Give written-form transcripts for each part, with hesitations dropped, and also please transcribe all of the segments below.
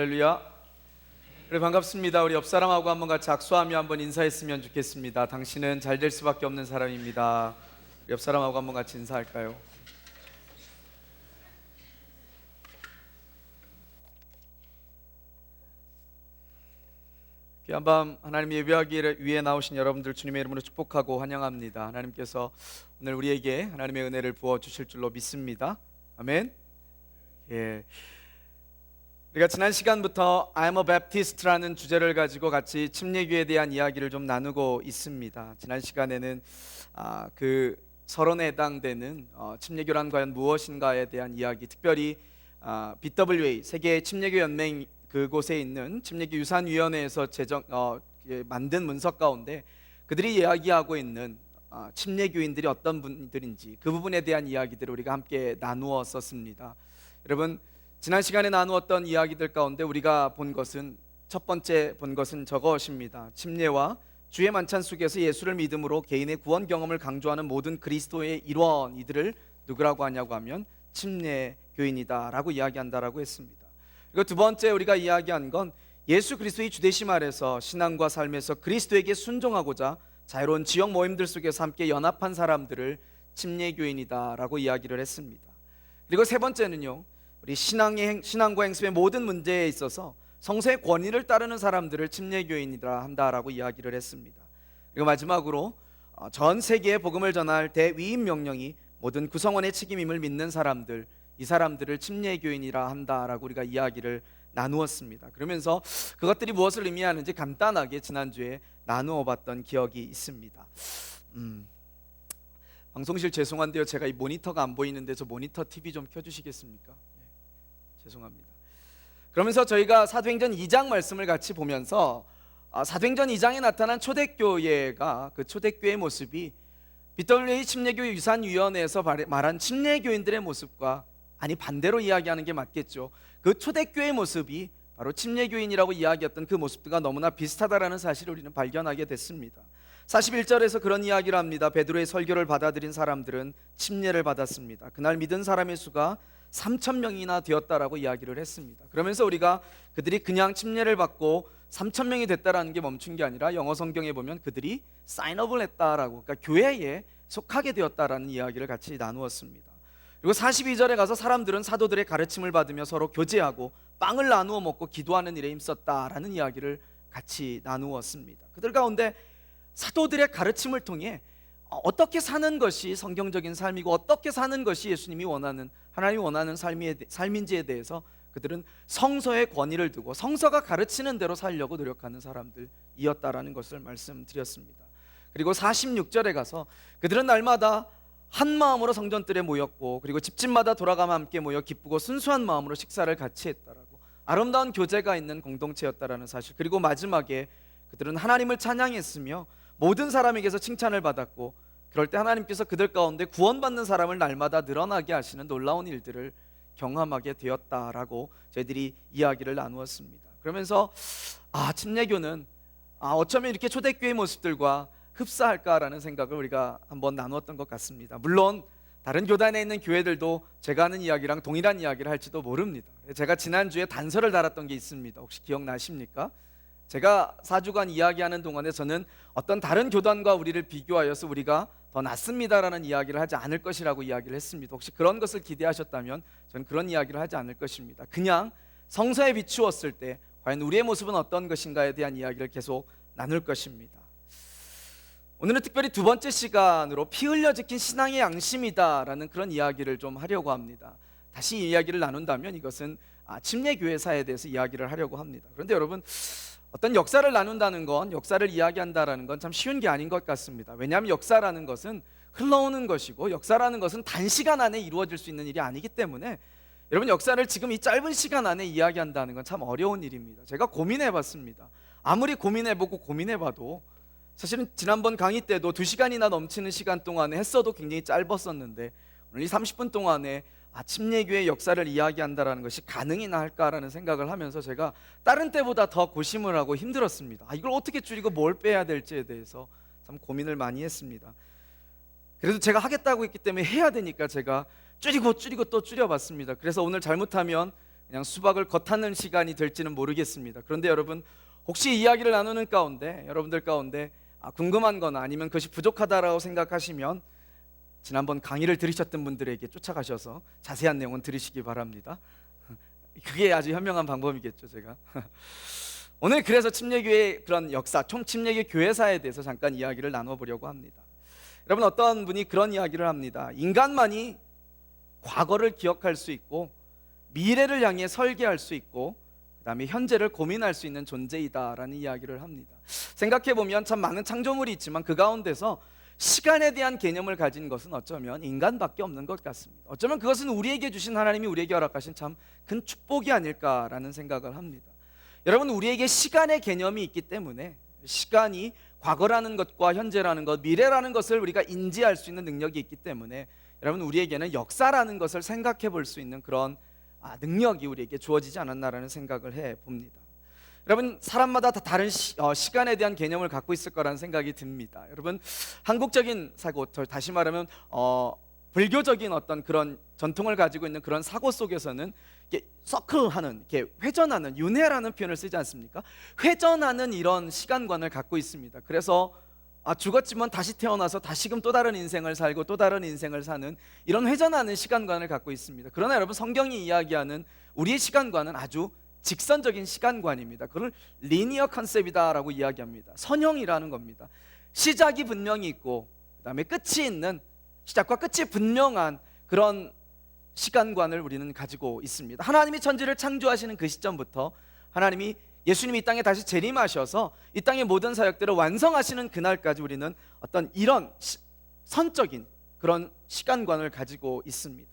할렐루야. 그래, 반갑습니다. 우리 옆 사람하고 한번 같이 악수하며 한번 인사했으면 좋겠습니다. 당신은 잘 될 수밖에 없는 사람입니다. 우리 옆 사람하고 한번 같이 인사할까요? 귀한 밤 하나님 예배하기 위해 나오신 여러분들 주님의 이름으로 축복하고 환영합니다. 하나님께서 오늘 우리에게 하나님의 은혜를 부어주실 줄로 믿습니다. 아멘. 예. 우리가 지난 시간부터 I'm a Baptist라는 주제를 가지고 같이 침례교에 대한 이야기를 좀 나누고 있습니다. 지난 시간에는 그 서론에 해당되는 침례교란 과연 무엇인가에 대한 이야기, 특별히 BWA 세계 침례교 연맹 그곳에 있는 침례교 유산위원회에서 만든 문서 가운데 그들이 이야기하고 있는 침례교인들이 어떤 분들인지 그 부분에 대한 이야기들을 우리가 함께 나누었었습니다. 여러분, 지난 시간에 나누었던 이야기들 가운데 우리가 첫 번째 본 것은 저것입니다. 침례와 주의 만찬 속에서 예수를 믿음으로 개인의 구원 경험을 강조하는 모든 그리스도의 일원, 이들을 누구라고 하냐고 하면 침례교인이다 라고 이야기한다라고 했습니다. 그리고 두 번째 우리가 이야기한 건 예수 그리스도의 주되심 아래서 신앙과 삶에서 그리스도에게 순종하고자 자유로운 지역 모임들 속에서 함께 연합한 사람들을 침례교인이다 라고 이야기를 했습니다. 그리고 세 번째는요, 우리 신앙과 행습의 모든 문제에 있어서 성서의 권위를 따르는 사람들을 침례교인이라 한다라고 이야기를 했습니다. 그리고 마지막으로 전 세계에 복음을 전할 대위임 명령이 모든 구성원의 책임임을 믿는 사람들, 이 사람들을 침례교인이라 한다라고 우리가 이야기를 나누었습니다. 그러면서 그것들이 무엇을 의미하는지 간단하게 지난주에 나누어 봤던 기억이 있습니다. 방송실 죄송한데요, 제가 이 모니터가 안 보이는데 저 모니터 TV 좀 켜주시겠습니까? 죄송합니다. 그러면서 저희가 사도행전 2장 말씀을 같이 보면서 사도행전 2장에 나타난 초대교회가 그 초대교회의 모습이 BWA 침례교 유산위원회에서 말한 침례교인들의 모습과 반대로 이야기하는 게 맞겠죠. 그 초대교회의 모습이 바로 침례교인이라고 이야기했던 그 모습들과 너무나 비슷하다라는 사실을 우리는 발견하게 됐습니다. 41절에서 그런 이야기를 합니다. 베드로의 설교를 받아들인 사람들은 침례를 받았습니다. 그날 믿은 사람의 수가 3,000명이나 되었다라고 이야기를 했습니다. 그러면서 우리가 그들이 그냥 침례를 받고 3,000명이 됐다라는 게 멈춘 게 아니라 영어 성경에 보면 그들이 사인업을 했다라고, 그러니까 교회에 속하게 되었다라는 이야기를 같이 나누었습니다. 그리고 42절에 가서 사람들은 사도들의 가르침을 받으며 서로 교제하고 빵을 나누어 먹고 기도하는 일에 힘썼다라는 이야기를 같이 나누었습니다. 그들 가운데 사도들의 가르침을 통해 어떻게 사는 것이 성경적인 삶이고 어떻게 사는 것이 예수님이 원하는, 하나님이 원하는 삶인지에 대해서 그들은 성서의 권위를 두고 성서가 가르치는 대로 살려고 노력하는 사람들이었다라는 것을 말씀드렸습니다. 그리고 46절에 가서 그들은 날마다 한 마음으로 성전뜰에 모였고 그리고 집집마다 돌아가며 함께 모여 기쁘고 순수한 마음으로 식사를 같이 했다라고, 아름다운 교제가 있는 공동체였다라는 사실. 그리고 마지막에 그들은 하나님을 찬양했으며 모든 사람에게서 칭찬을 받았고 그럴 때 하나님께서 그들 가운데 구원받는 사람을 날마다 늘어나게 하시는 놀라운 일들을 경험하게 되었다라고 저희들이 이야기를 나누었습니다. 그러면서 침례교는 어쩌면 이렇게 초대교회의 모습들과 흡사할까라는 생각을 우리가 한번 나누었던 것 같습니다. 물론 다른 교단에 있는 교회들도 제가 하는 이야기랑 동일한 이야기를 할지도 모릅니다. 제가 지난주에 단서를 달았던 게 있습니다. 혹시 기억나십니까? 제가 4주간 이야기하는 동안에 저는 어떤 다른 교단과 우리를 비교하여서 우리가 더 낫습니다라는 이야기를 하지 않을 것이라고 이야기를 했습니다. 혹시 그런 것을 기대하셨다면 저는 그런 이야기를 하지 않을 것입니다. 그냥 성서에 비추었을 때 과연 우리의 모습은 어떤 것인가에 대한 이야기를 계속 나눌 것입니다. 오늘은 특별히 두 번째 시간으로 피 흘려 지킨 신앙의 양심이다라는 그런 이야기를 좀 하려고 합니다. 다시 이야기를 나눈다면 이것은 침례교회사에 대해서 이야기를 하려고 합니다. 그런데 여러분, 어떤 역사를 나눈다는 건, 역사를 이야기한다라는 건 참 쉬운 게 아닌 것 같습니다. 왜냐하면 역사라는 것은 흘러오는 것이고 역사라는 것은 단시간 안에 이루어질 수 있는 일이 아니기 때문에 여러분, 역사를 지금 이 짧은 시간 안에 이야기한다는 건 참 어려운 일입니다. 제가 고민해봤습니다. 아무리 고민해보고 고민해봐도 사실은 지난번 강의 때도 2시간이나 넘치는 시간 동안에 했어도 굉장히 짧았었는데 오늘 이 30분 동안에 침례교의 역사를 이야기한다라는 것이 가능이나 할까라는 생각을 하면서 제가 다른 때보다 더 고심을 하고 힘들었습니다. 이걸 어떻게 줄이고 뭘 빼야 될지에 대해서 참 고민을 많이 했습니다. 그래도 제가 하겠다고 했기 때문에 해야 되니까 제가 줄이고 또 줄여봤습니다. 그래서 오늘 잘못하면 그냥 수박을 겉하는 시간이 될지는 모르겠습니다. 그런데 여러분, 혹시 이야기를 나누는 가운데 여러분들 가운데 궁금한 거나 아니면 그것이 부족하다라고 생각하시면 지난번 강의를 들으셨던 분들에게 쫓아가셔서 자세한 내용은 들으시기 바랍니다. 그게 아주 현명한 방법이겠죠, 제가. 오늘 그래서 침례교회의 그런 역사, 총침례교 교회사에 대해서 잠깐 이야기를 나눠보려고 합니다. 여러분, 어떤 분이 그런 이야기를 합니다. 인간만이 과거를 기억할 수 있고 미래를 향해 설계할 수 있고 그 다음에 현재를 고민할 수 있는 존재이다라는 이야기를 합니다. 생각해보면 참 많은 창조물이 있지만 그 가운데서 시간에 대한 개념을 가진 것은 어쩌면 인간밖에 없는 것 같습니다. 어쩌면 그것은 우리에게 주신, 하나님이 우리에게 허락하신 참 큰 축복이 아닐까라는 생각을 합니다. 여러분, 우리에게 시간의 개념이 있기 때문에 시간이 과거라는 것과 현재라는 것, 미래라는 것을 우리가 인지할 수 있는 능력이 있기 때문에 여러분, 우리에게는 역사라는 것을 생각해 볼 수 있는 그런 능력이 우리에게 주어지지 않았나라는 생각을 해봅니다. 여러분, 사람마다 다 다른 시간에 대한 개념을 갖고 있을 거라는 생각이 듭니다. 여러분, 한국적인 사고, 다시 말하면 불교적인 어떤 그런 전통을 가지고 있는 그런 사고 속에서는 이렇게 서클하는, 이렇게 회전하는, 윤회라는 표현을 쓰지 않습니까? 회전하는 이런 시간관을 갖고 있습니다. 그래서 죽었지만 다시 태어나서 다시금 또 다른 인생을 살고 또 다른 인생을 사는 이런 회전하는 시간관을 갖고 있습니다. 그러나 여러분, 성경이 이야기하는 우리의 시간관은 아주 직선적인 시간관입니다. 그걸 리니어 컨셉이다라고 이야기합니다. 선형이라는 겁니다. 시작이 분명히 있고 그 다음에 끝이 있는, 시작과 끝이 분명한 그런 시간관을 우리는 가지고 있습니다. 하나님이 천지를 창조하시는 그 시점부터 하나님이 예수님이 이 땅에 다시 재림하셔서 이 땅의 모든 사역들을 완성하시는 그날까지 우리는 어떤 이런 선적인 그런 시간관을 가지고 있습니다.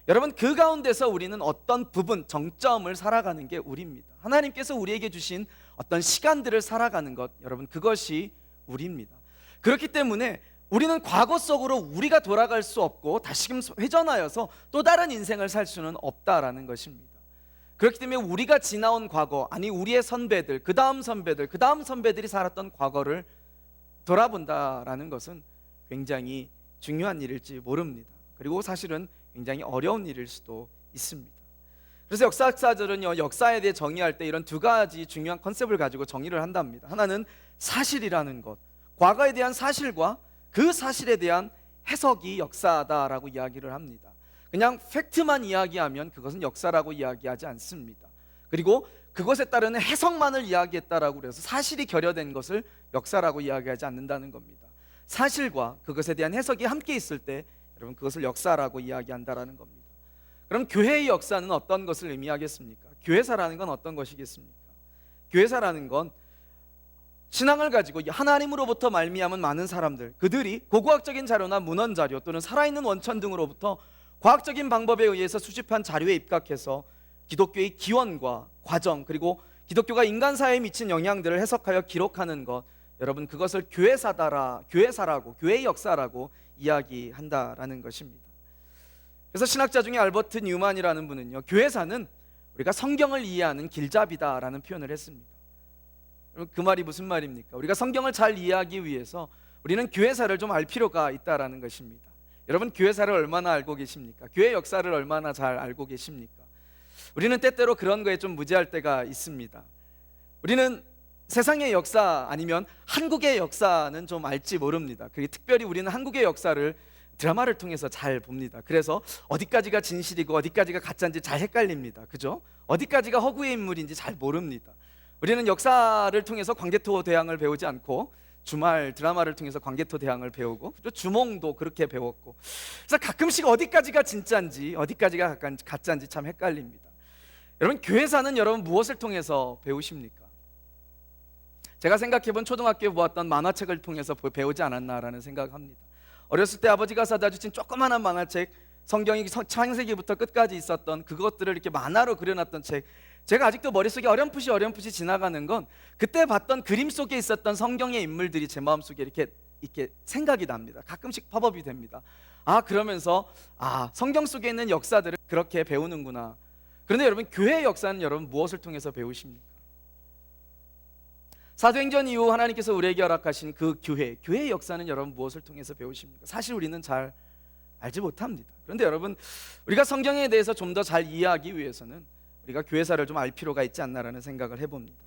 여러분, 그 가운데서 우리는 어떤 부분, 정점을 살아가는 게 우리입니다. 하나님께서 우리에게 주신 어떤 시간들을 살아가는 것, 여러분, 그것이 우리입니다. 그렇기 때문에 우리는 과거 속으로 우리가 돌아갈 수 없고 다시금 회전하여서 또 다른 인생을 살 수는 없다라는 것입니다. 그렇기 때문에 우리가 지나온 과거, 아니 우리의 선배들, 그 다음 선배들, 그 다음 선배들이 살았던 과거를 돌아본다라는 것은 굉장히 중요한 일일지 모릅니다. 그리고 사실은 굉장히 어려운 일일 수도 있습니다. 그래서 역사학자들은요, 역사에 대해 정의할 때 이런 두 가지 중요한 컨셉을 가지고 정의를 한답니다. 하나는 사실이라는 것, 과거에 대한 사실과 그 사실에 대한 해석이 역사다라고 이야기를 합니다. 그냥 팩트만 이야기하면 그것은 역사라고 이야기하지 않습니다. 그리고 그것에 따르는 해석만을 이야기했다라고 그래서 사실이 결여된 것을 역사라고 이야기하지 않는다는 겁니다. 사실과 그것에 대한 해석이 함께 있을 때 여러분, 그것을 역사라고 이야기한다라는 겁니다. 그럼 교회의 역사는 어떤 것을 의미하겠습니까? 교회사라는 건 어떤 것이겠습니까? 교회사라는 건 신앙을 가지고 하나님으로부터 말미암은 많은 사람들, 그들이 고고학적인 자료나 문헌 자료 또는 살아있는 원천 등으로부터 과학적인 방법에 의해서 수집한 자료에 입각해서 기독교의 기원과 과정, 그리고 기독교가 인간 사회에 미친 영향들을 해석하여 기록하는 것, 여러분, 그것을 교회사라고, 교회의 역사라고 이야기한다라는 것입니다. 그래서 신학자 중에 알버트 뉴만이라는 분은요, 교회사는 우리가 성경을 이해하는 길잡이다라는 표현을 했습니다. 그 말이 무슨 말입니까? 우리가 성경을 잘 이해하기 위해서 우리는 교회사를 좀 알 필요가 있다라는 것입니다. 여러분, 교회사를 얼마나 알고 계십니까? 교회 역사를 얼마나 잘 알고 계십니까? 우리는 때때로 그런 거에 좀 무지할 때가 있습니다. 우리는 세상의 역사 아니면 한국의 역사는 좀 알지 모릅니다. 그리고 특별히 우리는 한국의 역사를 드라마를 통해서 잘 봅니다. 그래서 어디까지가 진실이고 어디까지가 가짜인지 잘 헷갈립니다. 그죠? 어디까지가 허구의 인물인지 잘 모릅니다. 우리는 역사를 통해서 광개토 대왕을 배우지 않고 주말 드라마를 통해서 광개토 대왕을 배우고 주몽도 그렇게 배웠고, 그래서 가끔씩 어디까지가 진짜인지 어디까지가 가짜인지 참 헷갈립니다. 여러분, 교회사는 여러분 무엇을 통해서 배우십니까? 제가 생각해본 초등학교에 보았던 만화책을 통해서 배우지 않았나라는 생각합니다. 어렸을 때 아버지가 사다 주신 조그마한 만화책, 성경이 창세기부터 끝까지 있었던 그것들을 이렇게 만화로 그려놨던 책, 제가 아직도 머릿속에 어렴풋이 지나가는 건 그때 봤던 그림 속에 있었던 성경의 인물들이 제 마음속에 이렇게 생각이 납니다. 가끔씩 팝업이 됩니다. 그러면서 성경 속에 있는 역사들을 그렇게 배우는구나. 그런데 여러분, 교회의 역사는 여러분 무엇을 통해서 배우십니까? 사도행전 이후 하나님께서 우리에게 허락하신 그 교회의 역사는 여러분 무엇을 통해서 배우십니까? 사실 우리는 잘 알지 못합니다. 그런데 여러분, 우리가 성경에 대해서 좀 더 잘 이해하기 위해서는 우리가 교회사를 좀 알 필요가 있지 않나라는 생각을 해봅니다.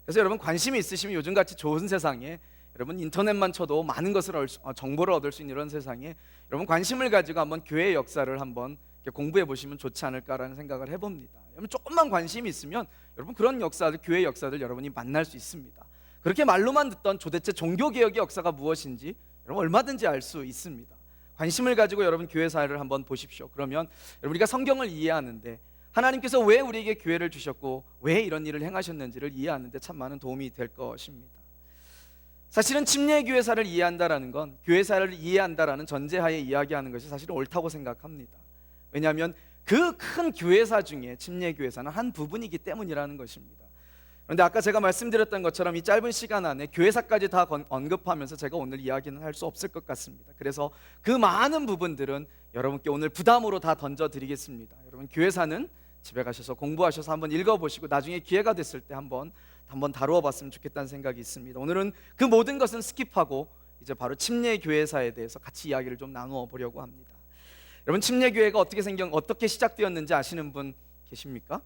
그래서 여러분 관심이 있으시면 요즘같이 좋은 세상에, 여러분 인터넷만 쳐도 많은 것을 정보를 얻을 수 있는 이런 세상에 여러분 관심을 가지고 한번 교회의 역사를 한번 공부해 보시면 좋지 않을까라는 생각을 해봅니다. 여러분 조금만 관심이 있으면 여러분 그런 역사들, 교회의 역사들 여러분이 만날 수 있습니다. 그렇게 말로만 듣던 도대체 종교개혁의 역사가 무엇인지 여러분 얼마든지 알 수 있습니다. 관심을 가지고 여러분 교회사를 한번 보십시오. 그러면 여러분 우리가 성경을 이해하는데, 하나님께서 왜 우리에게 교회를 주셨고 왜 이런 일을 행하셨는지를 이해하는데 참 많은 도움이 될 것입니다. 사실은 침례교회사를 이해한다라는 건 교회사를 이해한다라는 전제하에 이야기하는 것이 사실은 옳다고 생각합니다. 왜냐하면 그 큰 교회사 중에 침례교회사는 한 부분이기 때문이라는 것입니다. 그런데 아까 제가 말씀드렸던 것처럼 이 짧은 시간 안에 교회사까지 다 언급하면서 제가 오늘 이야기는 할 수 없을 것 같습니다. 그래서 그 많은 부분들은 여러분께 오늘 부담으로 다 던져드리겠습니다. 여러분 교회사는 집에 가셔서 공부하셔서 한번 읽어보시고 나중에 기회가 됐을 때 한번 다루어 봤으면 좋겠다는 생각이 있습니다. 오늘은 그 모든 것은 스킵하고 이제 바로 침례교회사에 대해서 같이 이야기를 좀 나누어 보려고 합니다. 여러분 침례교회가 어떻게 시작되었는지 아시는 분 계십니까?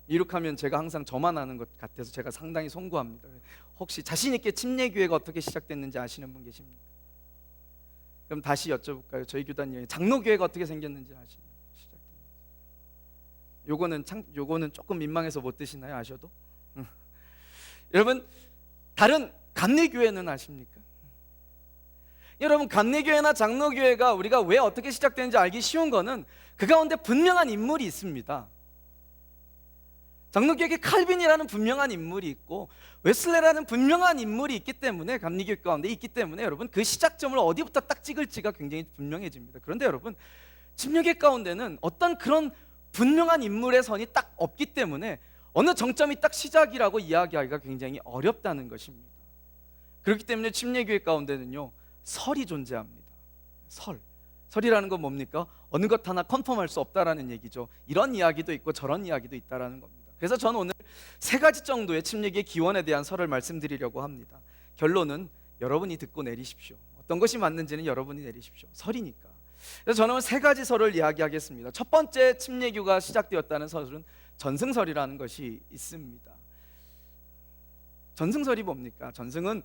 이룩하면 제가 항상 저만 아는 것 같아서 제가 상당히 송구합니다. 혹시 자신 있게 침례교회가 어떻게 시작됐는지 아시는 분 계십니까? 그럼 다시 여쭤볼까요? 저희 교단이 장로교회가 어떻게 생겼는지 아시는 분? 요거는 조금 민망해서 못 드시나요? 아셔도? 여러분 다른 감리교회는 아십니까? 여러분 감리교회나 장로교회가 우리가 왜 어떻게 시작되는지 알기 쉬운 거는 그 가운데 분명한 인물이 있습니다. 장로교회에 칼빈이라는 분명한 인물이 있고 웨슬레라는 분명한 인물이 있기 때문에, 감리교회 가운데 있기 때문에 여러분 그 시작점을 어디부터 딱 찍을지가 굉장히 분명해집니다. 그런데 여러분 침례교회 가운데는 어떤 그런 분명한 인물의 선이 딱 없기 때문에 어느 정점이 딱 시작이라고 이야기하기가 굉장히 어렵다는 것입니다. 그렇기 때문에 침례교회 가운데는요 설이 존재합니다. 설이라는 건 뭡니까? 어느 것 하나 컨펌할 수 없다라는 얘기죠. 이런 이야기도 있고 저런 이야기도 있다라는 겁니다. 그래서 저는 오늘 3가지 정도의 침례교회 기원에 대한 설을 말씀드리려고 합니다. 결론은 여러분이 듣고 내리십시오. 어떤 것이 맞는지는 여러분이 내리십시오. 설이니까. 그래서 저는 3가지 설을 이야기하겠습니다. 첫 번째 침례교가 시작되었다는 설은 전승설이라는 것이 있습니다. 전승설이 뭡니까? 전승은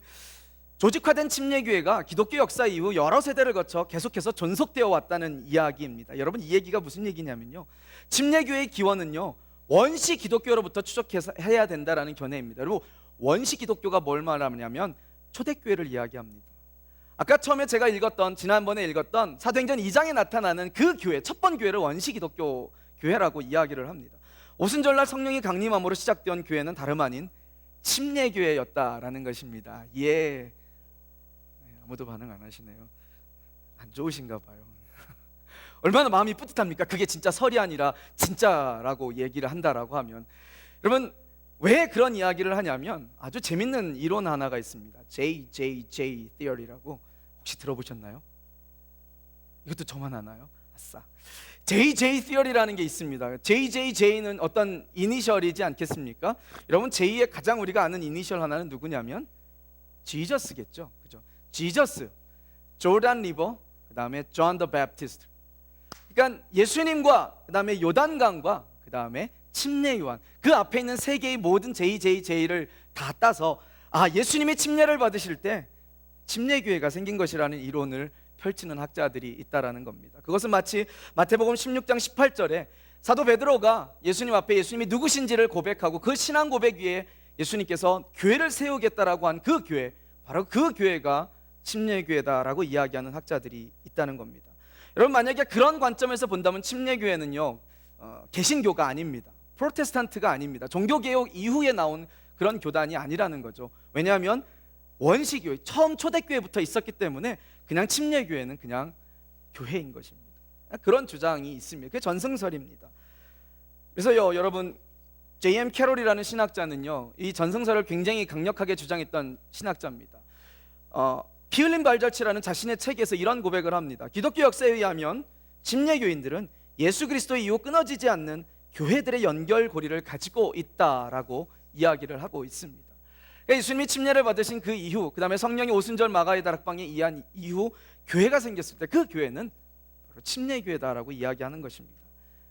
조직화된 침례교회가 기독교 역사 이후 여러 세대를 거쳐 계속해서 존속되어 왔다는 이야기입니다. 여러분 이 얘기가 무슨 얘기냐면요, 침례교회의 기원은요 원시 기독교로부터 추적해야 된다라는 견해입니다. 여러분 원시 기독교가 뭘 말하냐면 초대교회를 이야기합니다. 아까 처음에 제가 지난번에 읽었던 사도행전 2장에 나타나는 그 교회, 첫 번 교회를 원시 기독교 교회라고 이야기를 합니다. 오순절날 성령이 강림함으로 시작된 교회는 다름 아닌 침례교회였다라는 것입니다. 예, 아무도 반응 안 하시네요. 안 좋으신가 봐요. 얼마나 마음이 뿌듯합니까? 그게 진짜 설이 아니라 진짜라고 얘기를 한다라고 하면. 여러분 왜 그런 이야기를 하냐면 아주 재밌는 이론 하나가 있습니다. JJJ theory라고 혹시 들어보셨나요? 이것도 저만 아나요? 아싸. JJ theory라는 게 있습니다. JJJ는 어떤 이니셜이지 않겠습니까? 여러분 J의 가장 우리가 아는 이니셜 하나는 누구냐면 지저스겠죠. 그죠? 지저스, 조단 리버, 그 다음에 존 더 배프티스트. 그러니까 예수님과 그 다음에 요단강과 그 다음에 침례 요한, 그 앞에 있는 3개의 모든 JJJ를 다 따서 예수님이 침례를 받으실 때 침례교회가 생긴 것이라는 이론을 펼치는 학자들이 있다라는 겁니다. 그것은 마치 마태복음 16장 18절에 사도 베드로가 예수님 앞에 예수님이 누구신지를 고백하고 그 신앙 고백 위에 예수님께서 교회를 세우겠다라고 한 그 교회, 바로 그 교회가 침례교회다라고 이야기하는 학자들이 있다는 겁니다. 여러분 만약에 그런 관점에서 본다면 침례교회는요 개신교가 아닙니다. 프로테스탄트가 아닙니다. 종교개혁 이후에 나온 그런 교단이 아니라는 거죠. 왜냐하면 원시교회, 처음 초대교회부터 있었기 때문에 그냥 침례교회는 그냥 교회인 것입니다. 그런 주장이 있습니다. 그게 전승설입니다. 그래서요 여러분 J.M. 캐롤이라는 신학자는요 이 전승설을 굉장히 강력하게 주장했던 신학자입니다. 피 흘린 발자취라는 자신의 책에서 이런 고백을 합니다. 기독교 역사에 의하면 침례교인들은 예수 그리스도 이후 끊어지지 않는 교회들의 연결고리를 가지고 있다라고 이야기를 하고 있습니다. 그러니까 예수님이 침례를 받으신 그 이후, 그 다음에 성령이 오순절 마가의 다락방에 이한 이후 교회가 생겼을 때 그 교회는 바로 침례교회다라고 이야기하는 것입니다.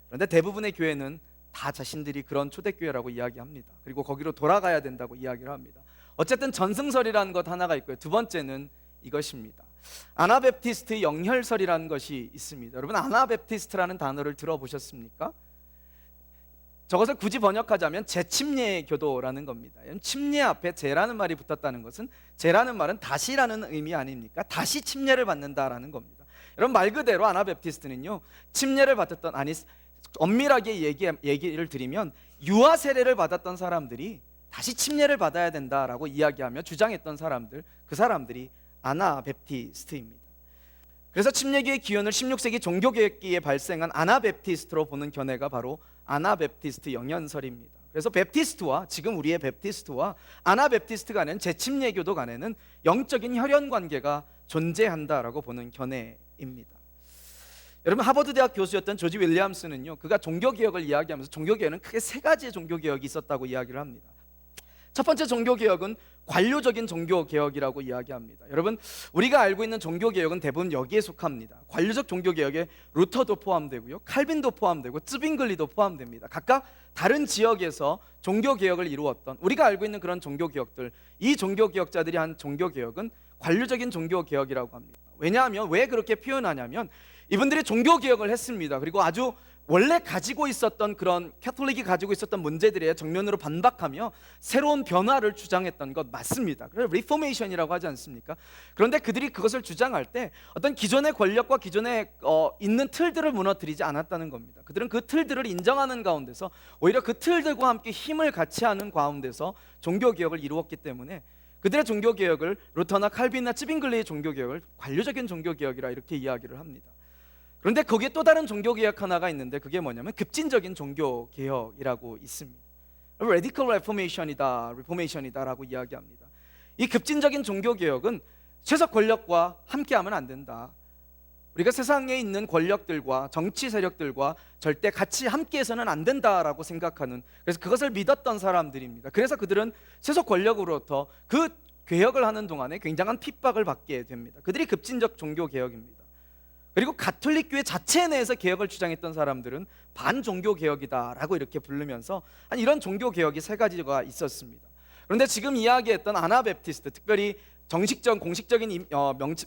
그런데 대부분의 교회는 다 자신들이 그런 초대교회라고 이야기합니다. 그리고 거기로 돌아가야 된다고 이야기를 합니다. 어쨌든 전승설이라는 것 하나가 있고요. 두 번째는 이것입니다. 아나베프티스트 영혈설이라는 것이 있습니다. 여러분, 아나베프티스트라는 단어를 들어보셨습니까? 저것을 굳이 번역하자면 재침례 교도라는 겁니다. 침례 앞에 재라는 말이 붙었다는 것은, 재라는 말은 다시라는 의미 아닙니까? 다시 침례를 받는다라는 겁니다. 여러분, 말 그대로 아나베프티스트는요, 침례를 받았던, 아니 엄밀하게 얘기를 드리면 유아 세례를 받았던 사람들이 다시 침례를 받아야 된다라고 이야기하며 주장했던 사람들, 그 사람들이 아나베프티스트입니다. 그래서 침례교의 기원을 16세기 종교개혁기에 발생한 아나베프티스트로 보는 견해가 바로 아나베프티스트 영연설입니다. 그래서 베프티스트와, 지금 우리의 베프티스트와 아나베프티스트 간에는, 재침례교도 간에는 영적인 혈연관계가 존재한다라고 보는 견해입니다. 여러분, 하버드 대학 교수였던 조지 윌리엄스는요, 그가 종교개혁을 이야기하면서 종교개혁은 크게 세 가지의 종교개혁이 있었다고 이야기를 합니다. 첫 번째 종교개혁은 관료적인 종교개혁이라고 이야기합니다. 여러분, 우리가 알고 있는 종교개혁은 대부분 여기에 속합니다. 관료적 종교개혁에 루터도 포함되고요, 칼빈도 포함되고 쯔빙글리도 포함됩니다. 각각 다른 지역에서 종교개혁을 이루었던, 우리가 알고 있는 그런 종교개혁들, 이 종교개혁자들이 한 종교개혁은 관료적인 종교개혁이라고 합니다. 왜냐하면, 왜 그렇게 표현하냐면, 이분들이 종교개혁을 했습니다. 그리고 아주 원래 가지고 있었던, 그런 캐톨릭이 가지고 있었던 문제들에 정면으로 반박하며 새로운 변화를 주장했던 것 맞습니다. 그래서 리포메이션이라고 하지 않습니까? 그런데 그들이 그것을 주장할 때 어떤 기존의 권력과 기존에 있는 틀들을 무너뜨리지 않았다는 겁니다. 그들은 그 틀들을 인정하는 가운데서, 오히려 그 틀들과 함께 힘을 같이 하는 가운데서 종교개혁을 이루었기 때문에 그들의 종교개혁을, 루터나 칼빈이나 쯔빙글리의 종교개혁을 관료적인 종교개혁이라 이렇게 이야기를 합니다. 그런데 거기에 또 다른 종교개혁 하나가 있는데, 그게 뭐냐면 급진적인 종교개혁이라고 있습니다. Radical Reformation이다 라고 이야기합니다. 이 급진적인 종교개혁은 세속 권력과 함께하면 안 된다. 우리가 세상에 있는 권력들과 정치 세력들과 절대 같이 함께해서는 안 된다라고 생각하는, 그래서 그것을 믿었던 사람들입니다. 그래서 그들은 세속 권력으로부터 그 개혁을 하는 동안에 굉장한 핍박을 받게 됩니다. 그들이 급진적 종교개혁입니다. 그리고 가톨릭 교회 자체 내에서 개혁을 주장했던 사람들은 반종교개혁이다라고 이렇게 부르면서 이런 종교개혁이 세 가지가 있었습니다. 그런데 지금 이야기했던 아나베프티스트, 특별히 정식적, 공식적인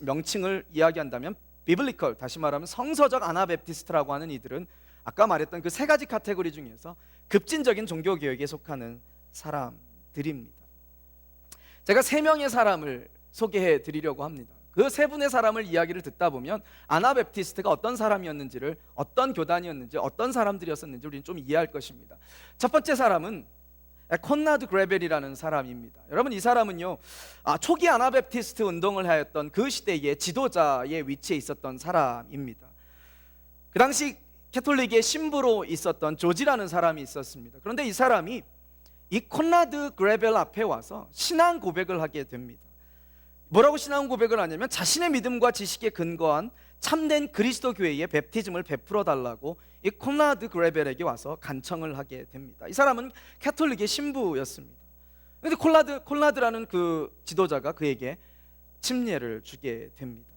명칭을 이야기한다면 비블리컬, 다시 말하면 성서적 아나베프티스트라고 하는 이들은 아까 말했던 그 세 가지 카테고리 중에서 급진적인 종교개혁에 속하는 사람들입니다. 제가 세 명의 사람을 소개해 드리려고 합니다. 그 세 분의 사람을 이야기를 듣다 보면 아나베프티스트가 어떤 사람이었는지를, 어떤 교단이었는지, 어떤 사람들이었었는지 우리는 좀 이해할 것입니다. 첫 번째 사람은 콘라드 그레벨이라는 사람입니다. 여러분, 이 사람은요, 초기 아나베프티스트 운동을 하였던 그 시대의 지도자의 위치에 있었던 사람입니다. 그 당시 캐톨릭의 신부로 있었던 조지라는 사람이 있었습니다. 그런데 이 사람이 이 콘라드 그레벨 앞에 와서 신앙 고백을 하게 됩니다. 뭐라고 신앙 고백을 하냐면, 자신의 믿음과 지식에 근거한 참된 그리스도 교회의 베프티즘을 베풀어 달라고 이 콘라드 그레벨에게 와서 간청을 하게 됩니다. 이 사람은 캐톨릭의 신부였습니다. 그런데 콘라드라는 그 지도자가 그에게 침례를 주게 됩니다.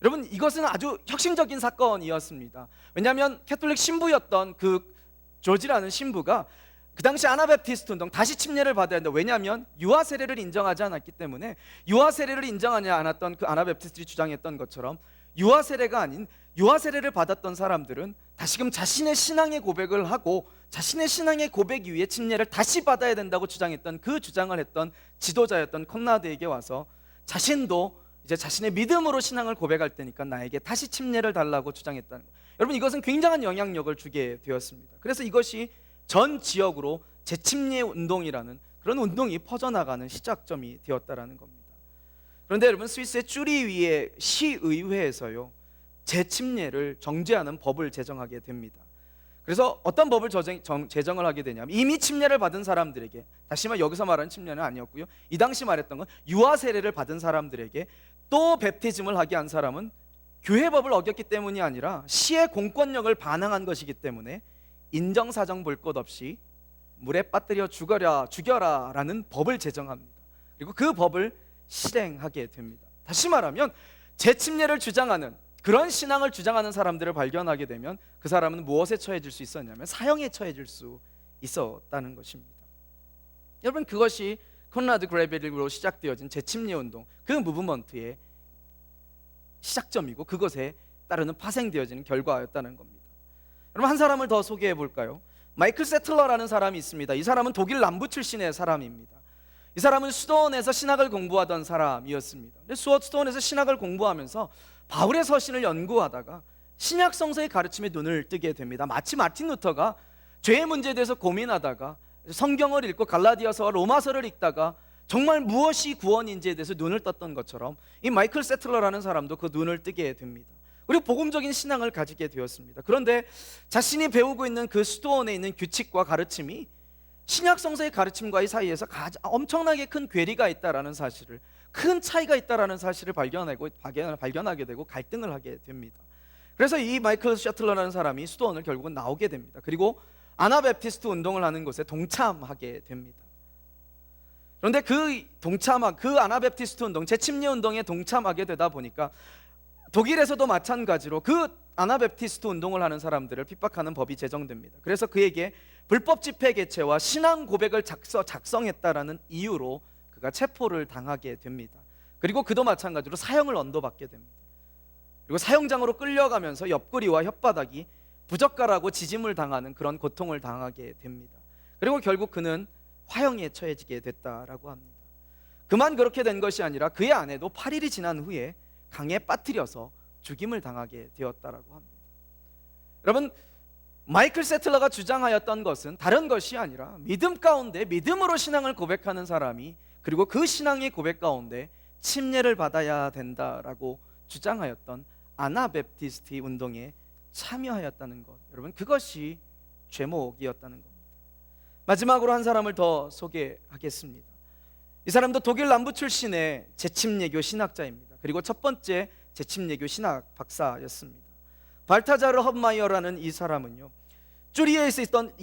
여러분, 이것은 아주 혁신적인 사건이었습니다. 왜냐하면 캐톨릭 신부였던 그 조지라는 신부가 그 당시 아나베프티스트 운동, 다시 침례를 받아야 한다. 왜냐하면 유아 세례를 인정하지 않았기 때문에, 유아 세례를 인정하지 않았던 그 아나베프티스트들이 주장했던 것처럼 유아 세례가 아닌 유아 세례를 받았던 사람들은 다시금 자신의 신앙의 고백을 하고 자신의 신앙의 고백 이후에 침례를 다시 받아야 된다고 주장했던, 그 주장을 했던 지도자였던 콘라드에게 와서 자신도 이제 자신의 믿음으로 신앙을 고백할 때니까 나에게 다시 침례를 달라고 주장했다는 거예요. 여러분, 이것은 굉장한 영향력을 주게 되었습니다. 그래서 이것이 전 지역으로 재침례 운동이라는 그런 운동이 퍼져나가는 시작점이 되었다라는 겁니다. 그런데 여러분, 스위스의 쭈리위의 시의회에서요, 재침례를 정죄하는 법을 제정하게 됩니다. 그래서 어떤 법을 제정을 하게 되냐면, 이미 침례를 받은 사람들에게, 다시 말해 여기서 말하는 침례는 아니었고요, 이 당시 말했던 건 유아 세례를 받은 사람들에게 또 베프티즘을 하게 한 사람은 교회법을 어겼기 때문이 아니라 시의 공권력을 반항한 것이기 때문에 인정사정 볼 것 없이 물에 빠뜨려 죽여라 라는 법을 제정합니다. 그리고 그 법을 실행하게 됩니다. 다시 말하면 재침례를 주장하는, 그런 신앙을 주장하는 사람들을 발견하게 되면 그 사람은 무엇에 처해질 수 있었냐면 사형에 처해질 수 있었다는 것입니다. 여러분, 그것이 콘라드 그레벨로 시작되어진 재침례 운동, 그 무브먼트의 시작점이고 그것에 따르는 파생되어지는 결과였다는 겁니다. 여러분, 한 사람을 더 소개해 볼까요? 마이클 세틀러라는 사람이 있습니다. 이 사람은 독일 남부 출신의 사람입니다. 이 사람은 수도원에서 신학을 공부하던 사람이었습니다. 근데 수도원에서 신학을 공부하면서 바울의 서신을 연구하다가 신약 성서의 가르침에 눈을 뜨게 됩니다. 마치 마틴 루터가 죄의 문제에 대해서 고민하다가 성경을 읽고 갈라디아서와 로마서를 읽다가 정말 무엇이 구원인지에 대해서 눈을 떴던 것처럼 이 마이클 세틀러라는 사람도 그 눈을 뜨게 됩니다. 그리고 복음적인 신앙을 가지게 되었습니다. 그런데 자신이 배우고 있는 그 수도원에 있는 규칙과 가르침이 신약 성서의 가르침과의 사이에서 엄청나게 큰 괴리가 있다라는 사실을, 큰 차이가 있다라는 사실을 발견하게 되고 갈등을 하게 됩니다. 그래서 이 마이클 셔틀러라는 사람이 수도원을 결국은 나오게 됩니다. 그리고 아나베프티스트 운동을 하는 곳에 동참하게 됩니다. 그런데 그 아나베프티스트 운동, 재침례 운동에 동참하게 되다 보니까 독일에서도 마찬가지로 그 아나베프티스트 운동을 하는 사람들을 핍박하는 법이 제정됩니다. 그래서 그에게 불법 집회 개최와 신앙 고백을 작성했다라는 이유로 그가 체포를 당하게 됩니다. 그리고 그도 마찬가지로 사형을 언도받게 됩니다. 그리고 사형장으로 끌려가면서 옆구리와 혓바닥이 부젓가라고 지짐을 당하는 그런 고통을 당하게 됩니다. 그리고 결국 그는 화형에 처해지게 됐다라고 합니다. 그만 그렇게 된 것이 아니라 그의 아내도 8일이 지난 후에 강에 빠뜨려서 죽임을 당하게 되었다라고 합니다. 여러분, 마이클 세틀러가 주장하였던 것은 다른 것이 아니라 믿음 가운데 믿음으로 신앙을 고백하는 사람이 그리고 그 신앙의 고백 가운데 침례를 받아야 된다라고 주장하였던 아나베프티스트 운동에 참여하였다는 것, 여러분, 그것이 죄목이었다는 겁니다. 마지막으로 한 사람을 더 소개하겠습니다. 이 사람도 독일 남부 출신의 재침례교 신학자입니다. 그리고 첫 번째 재침례교 신학 박사였습니다. 발타자르 헛마이어라는 이 사람은요, 쭈리히에서 있었던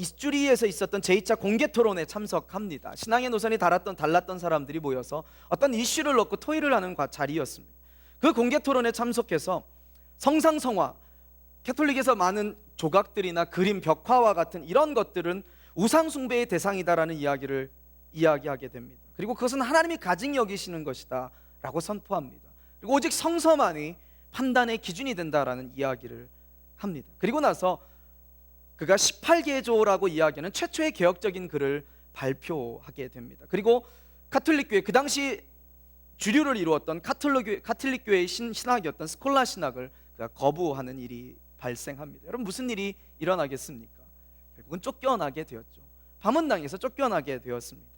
제2차 공개 토론에 참석합니다. 신앙의 노선이 달랐던 사람들이 모여서 어떤 이슈를 놓고 토의를 하는 자리였습니다. 그 공개 토론에 참석해서 성상성화, 캐톨릭에서 많은 조각들이나 그림, 벽화와 같은 이런 것들은 우상 숭배의 대상이다라는 이야기를 이야기하게 됩니다. 그리고 그것은 하나님이 가증히 여기시는 것이다 라고 선포합니다. 그리고 오직 성서만이 판단의 기준이 된다라는 이야기를 합니다. 그리고 나서 그가 18개조라고 이야기하는 최초의 개혁적인 글을 발표하게 됩니다. 그리고 카톨릭교회, 그 당시 주류를 이루었던 카톨릭교회의 신학이었던 스콜라 신학을 그가 거부하는 일이 발생합니다. 여러분, 무슨 일이 일어나겠습니까? 결국은 쫓겨나게 되었죠. 밤은당에서 쫓겨나게 되었습니다.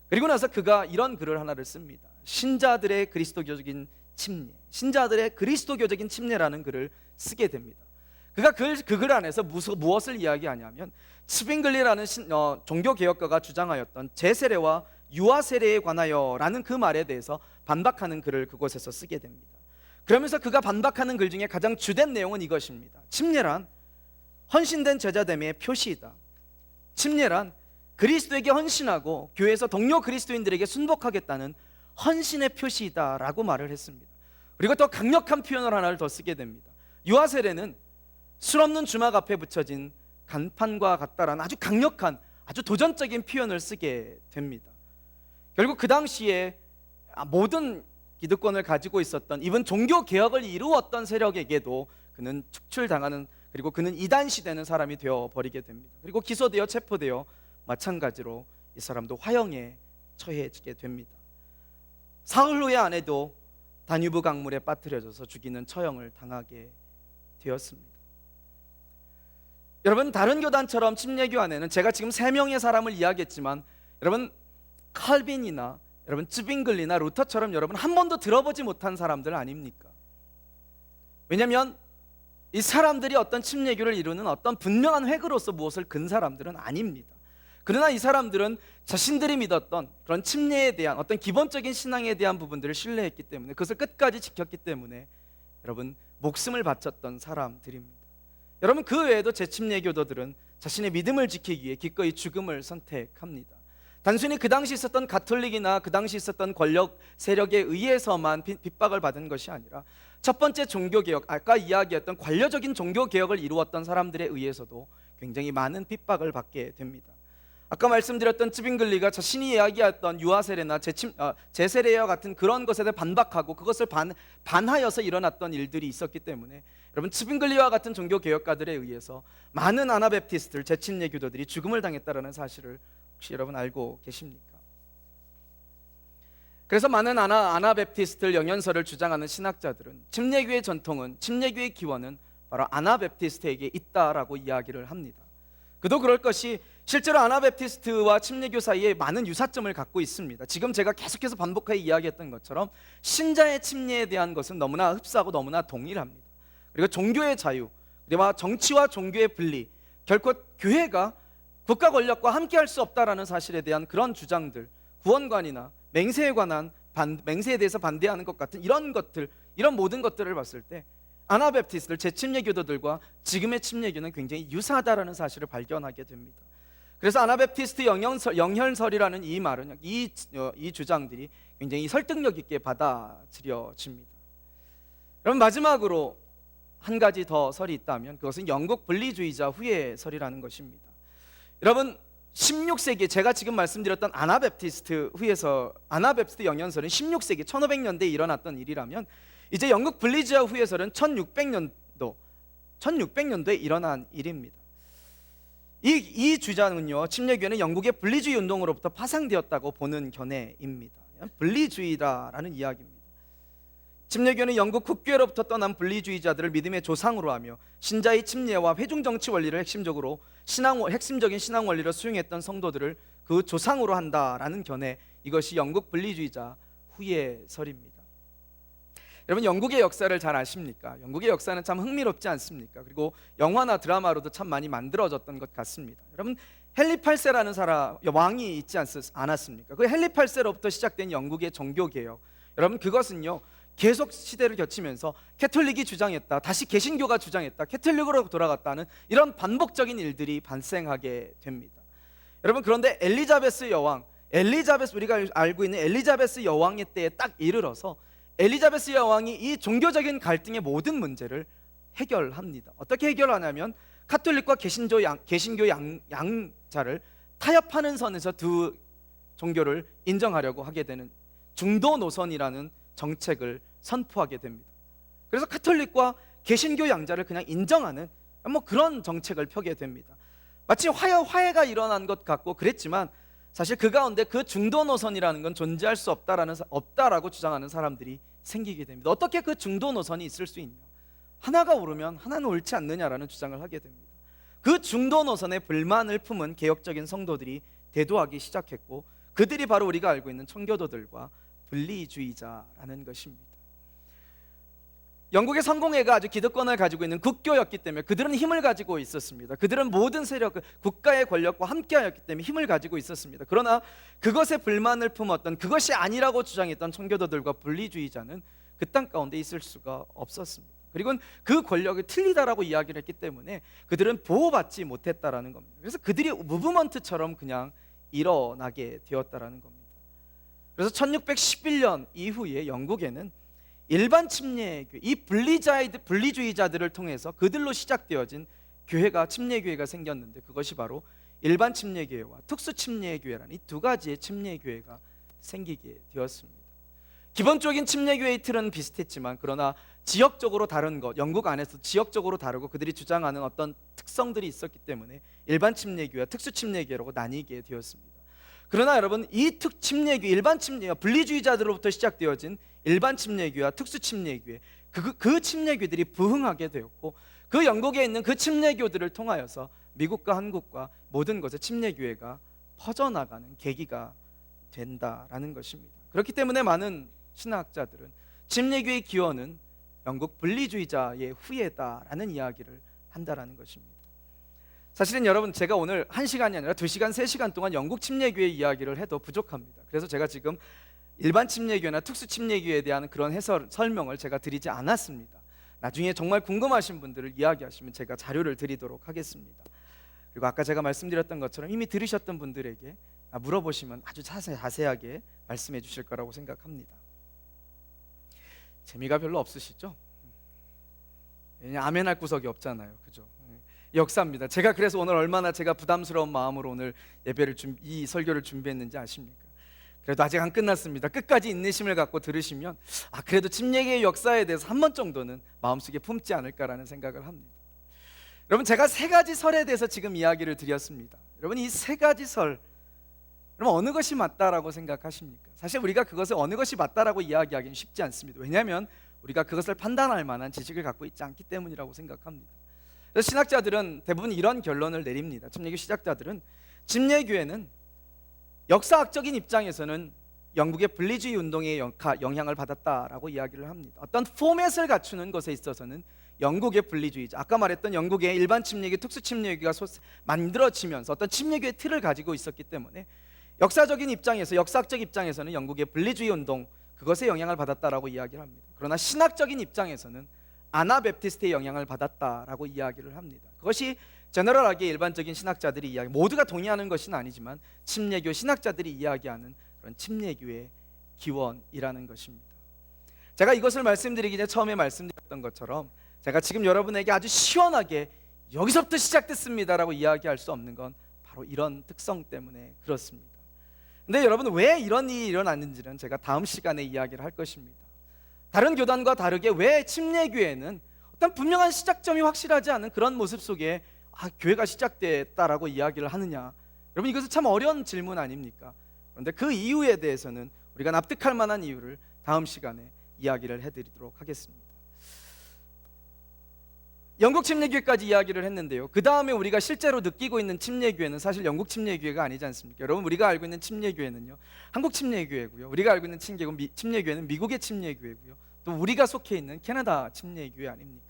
그리고 나서 그가 이런 글을 하나를 씁니다. 신자들의 그리스도교적인 침례, 신자들의 그리스도교적인 침례라는 글을 쓰게 됩니다. 그가 그 글 안에서 무엇을 이야기하냐면 츠빙글리라는 종교개혁가가 주장하였던 제세례와 유아세례에 관하여라는 그 말에 대해서 반박하는 글을 그곳에서 쓰게 됩니다. 그러면서 그가 반박하는 글 중에 가장 주된 내용은 이것입니다. 침례란 헌신된 제자됨의 표시이다. 침례란 그리스도에게 헌신하고 교회에서 동료 그리스도인들에게 순복하겠다는 헌신의 표시이다 라고 말을 했습니다. 그리고 더 강력한 표현을 하나를 더 쓰게 됩니다. 유아세례는 술 없는 주막 앞에 붙여진 간판과 같다라는 아주 강력한, 아주 도전적인 표현을 쓰게 됩니다. 결국 그 당시에 모든 기득권을 가지고 있었던 이번 종교개혁을 이루었던 세력에게도 그는 축출당하는, 그리고 그는 이단시되는 사람이 되어버리게 됩니다. 그리고 기소되어 체포되어 마찬가지로 이 사람도 화형에 처해지게 됩니다. 사흘 후에 아내도 다뉴브 강물에 빠뜨려져서 죽이는 처형을 당하게 되었습니다. 여러분, 다른 교단처럼 침례교 안에는 제가 지금 3명의 사람을 이야기했지만 여러분, 칼빈이나 여러분 츠빙글리나 루터처럼 여러분 한 번도 들어보지 못한 사람들 아닙니까? 왜냐하면 이 사람들이 어떤 침례교를 이루는 어떤 분명한 획으로서 무엇을 근 사람들은 아닙니다. 그러나 이 사람들은 자신들이 믿었던 그런 침례에 대한 어떤 기본적인 신앙에 대한 부분들을 신뢰했기 때문에, 그것을 끝까지 지켰기 때문에 여러분 목숨을 바쳤던 사람들입니다. 여러분, 그 외에도 재침례교도들은 자신의 믿음을 지키기 위해 기꺼이 죽음을 선택합니다. 단순히 그 당시 있었던 가톨릭이나 그 당시 있었던 권력 세력에 의해서만 핍박을 받은 것이 아니라 첫 번째 종교개혁, 아까 이야기했던 관료적인 종교개혁을 이루었던 사람들에 의해서도 굉장히 많은 핍박을 받게 됩니다. 아까 말씀드렸던 츠빙글리가 자신이 이야기했던 유아세례나 제세례와 같은 그런 것에 대해 반박하고 그것을 반하여서 일어났던 일들이 있었기 때문에 여러분, 츠빙글리와 같은 종교개혁가들에 의해서 많은 아나베프티스트들, 제침례 교도들이 죽음을 당했다는 사실을 혹시 여러분 알고 계십니까? 그래서 많은 아나베프티스트들 영연설을 주장하는 신학자들은 침례교의 전통은, 침례교의 기원은 바로 아나베프티스트에게 있다라고 이야기를 합니다. 그도 그럴 것이 실제로 아나베프티스트와 침례교 사이에 많은 유사점을 갖고 있습니다. 지금 제가 계속해서 반복하여 이야기했던 것처럼 신자의 침례에 대한 것은 너무나 흡사하고 너무나 동일합니다. 그리고 종교의 자유, 그리고 정치와 종교의 분리, 결코 교회가 국가 권력과 함께할 수 없다라는 사실에 대한 그런 주장들, 구원관이나 맹세에 관한 맹세에 대해서 반대하는 것 같은 이런 것들, 이런 모든 것들을 봤을 때 아나베프티스트들, 제침례 교도들과 지금의 침례교는 굉장히 유사하다라는 사실을 발견하게 됩니다. 그래서 아나베프티스트 영혈설이라는 이 말은, 이 주장들이 굉장히 설득력 있게 받아들여집니다. 그럼 마지막으로 한 가지 더 설이 있다면 그것은 영국 분리주의자 후예 설이라는 것입니다. 여러분, 16세기 제가 지금 말씀드렸던 아나베프티스트 영연설은 16세기 1500년대에 일어났던 일이라면, 이제 영국 분리주의자 후예설은 1600년도에 일어난 일입니다. 이 주장은요, 침례교회는 영국의 분리주의 운동으로부터 파생되었다고 보는 견해입니다. 분리주의다라는 이야기입니다. 침례교회는 영국 국교회로부터 떠난 분리주의자들을 믿음의 조상으로 하며 신자의 침례와 회중정치 원리를 핵심적인 신앙 원리로 수용했던 성도들을 그 조상으로 한다라는 견해, 이것이 영국 분리주의자 후예설입니다. 여러분, 영국의 역사를 잘 아십니까? 영국의 역사는 참 흥미롭지 않습니까? 그리고 영화나 드라마로도 참 많이 만들어졌던 것 같습니다. 여러분, 헨리 8세라는 왕이 있지 않았습니까? 그 헨리 8세로부터 시작된 영국의 종교개혁, 여러분, 그것은요 계속 시대를 거치면서 캐톨릭이 주장했다, 다시 개신교가 주장했다, 캐톨릭으로 돌아갔다는 이런 반복적인 일들이 발생하게 됩니다. 여러분, 그런데 우리가 알고 있는 엘리자베스 여왕의 때에 딱 이르러서 엘리자베스 여왕이 이 종교적인 갈등의 모든 문제를 해결합니다. 어떻게 해결하냐면 카톨릭과 개신교 양자를 타협하는 선에서 두 종교를 인정하려고 하게 되는 중도 노선이라는 정책을 선포하게 됩니다. 그래서 카톨릭과 개신교 양자를 그냥 인정하는 그런 정책을 펴게 됩니다. 마치 화해가 일어난 것 같고 그랬지만 사실 그 가운데 그 중도 노선이라는 건 존재할 수 없다라고 주장하는 사람들이 생기게 됩니다. 어떻게 그 중도 노선이 있을 수 있냐? 하나가 옳으면 하나는 옳지 않느냐라는 주장을 하게 됩니다. 그 중도 노선에 불만을 품은 개혁적인 성도들이 대두하기 시작했고, 그들이 바로 우리가 알고 있는 청교도들과 분리주의자라는 것입니다. 영국의 성공회가 아주 기득권을 가지고 있는 국교였기 때문에 그들은 힘을 가지고 있었습니다. 그들은 모든 세력, 국가의 권력과 함께하였기 때문에 힘을 가지고 있었습니다. 그러나 그것에 불만을 품었던, 그것이 아니라고 주장했던 청교도들과 분리주의자는 그 땅 가운데 있을 수가 없었습니다. 그리고 그 권력이 틀리다라고 이야기를 했기 때문에 그들은 보호받지 못했다라는 겁니다. 그래서 그들이 무브먼트처럼 그냥 일어나게 되었다라는 겁니다. 그래서 1611년 이후에 영국에는 일반 침례교회, 이 분리주의자들을 통해서 그들로 시작되어진 교회가, 침례교회가 생겼는데, 그것이 바로 일반 침례교회와 특수 침례교회라는 이 두 가지의 침례교회가 생기게 되었습니다. 기본적인 침례교회의 틀은 비슷했지만 그러나 지역적으로 다른 것, 영국 안에서 지역적으로 다르고 그들이 주장하는 어떤 특성들이 있었기 때문에 일반 침례교회와 특수 침례교회라고 나뉘게 되었습니다. 그러나 여러분, 이 일반 침례, 분리주의자들로부터 시작되어진 일반 침례교회와 특수 침례교회, 그 침례교들이 부흥하게 되었고, 그 영국에 있는 그 침례교들을 통하여서 미국과 한국과 모든 것에 침례교회가 퍼져나가는 계기가 된다라는 것입니다. 그렇기 때문에 많은 신학자들은 침례교의 기원은 영국 분리주의자의 후예다라는 이야기를 한다라는 것입니다. 사실은 여러분, 제가 오늘 1시간이 아니라 2시간, 3시간 동안 영국 침례교회 이야기를 해도 부족합니다. 그래서 제가 지금 일반 침례교회나 특수 침례교회에 대한 그런 설명을 제가 드리지 않았습니다. 나중에 정말 궁금하신 분들을 이야기하시면 제가 자료를 드리도록 하겠습니다. 그리고 아까 제가 말씀드렸던 것처럼 이미 들으셨던 분들에게 물어보시면 아주 자세하게 말씀해 주실 거라고 생각합니다. 재미가 별로 없으시죠? 아멘할 구석이 없잖아요, 그죠? 역사입니다. 제가 그래서 오늘 얼마나 제가 부담스러운 마음으로 오늘 예배를 이 설교를 준비했는지 아십니까? 그래도 아직 안 끝났습니다. 끝까지 인내심을 갖고 들으시면 그래도 침례교의 역사에 대해서 한 번 정도는 마음속에 품지 않을까라는 생각을 합니다. 여러분, 제가 세 가지 설에 대해서 지금 이야기를 드렸습니다. 여러분, 이 세 가지 설, 여러분 어느 것이 맞다라고 생각하십니까? 사실 우리가 그것을 어느 것이 맞다라고 이야기하기는 쉽지 않습니다. 왜냐하면 우리가 그것을 판단할 만한 지식을 갖고 있지 않기 때문이라고 생각합니다. 그래서 신학자들은 대부분 이런 결론을 내립니다. 침례교 시작자들은 침례교회는 역사학적인 입장에서는 영국의 분리주의 운동의 영향을 받았다라고 이야기를 합니다. 어떤 포맷을 갖추는 것에 있어서는 영국의 분리주의자, 아까 말했던 영국의 일반 침례교, 특수 침례교가 만들어지면서 어떤 침례교의 틀을 가지고 있었기 때문에 역사적인 입장에서, 역사학적 입장에서는 영국의 분리주의 운동, 그것에 영향을 받았다라고 이야기를 합니다. 그러나 신학적인 입장에서는 아나베프티스트의 영향을 받았다라고 이야기를 합니다. 그것이 제너럴하게 일반적인 신학자들이 모두가 동의하는 것은 아니지만 침례교 신학자들이 이야기하는 그런 침례교의 기원이라는 것입니다. 제가 이것을 말씀드리기 전에 처음에 말씀드렸던 것처럼 제가 지금 여러분에게 아주 시원하게 여기서부터 시작됐습니다라고 이야기할 수 없는 건 바로 이런 특성 때문에 그렇습니다. 근데 여러분, 왜 이런 일이 일어났는지는 제가 다음 시간에 이야기를 할 것입니다. 다른 교단과 다르게 왜 침례교회는 어떤 분명한 시작점이 확실하지 않은 그런 모습 속에 교회가 시작됐다라고 이야기를 하느냐, 여러분 이것은 참 어려운 질문 아닙니까? 그런데 그 이유에 대해서는 우리가 납득할 만한 이유를 다음 시간에 이야기를 해드리도록 하겠습니다. 영국 침례교회까지 이야기를 했는데요, 그 다음에 우리가 실제로 느끼고 있는 침례교회는 사실 영국 침례교회가 아니지 않습니까? 여러분, 우리가 알고 있는 침례교회는요, 한국 침례교회고요, 우리가 알고 있는 침례교회는 미국의 침례교회고요, 또 우리가 속해 있는 캐나다 침례교회 아닙니까?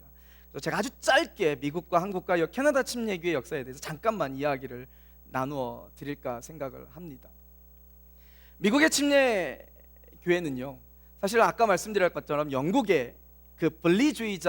그래서 제가 아주 짧게 미국과 한국과 캐나다 침례교회 역사에 대해서 잠깐만 이야기를 나누어 드릴까 생각을 합니다. 미국의 침례교회는요, 사실 아까 말씀드린 것처럼 영국의 그 분리주의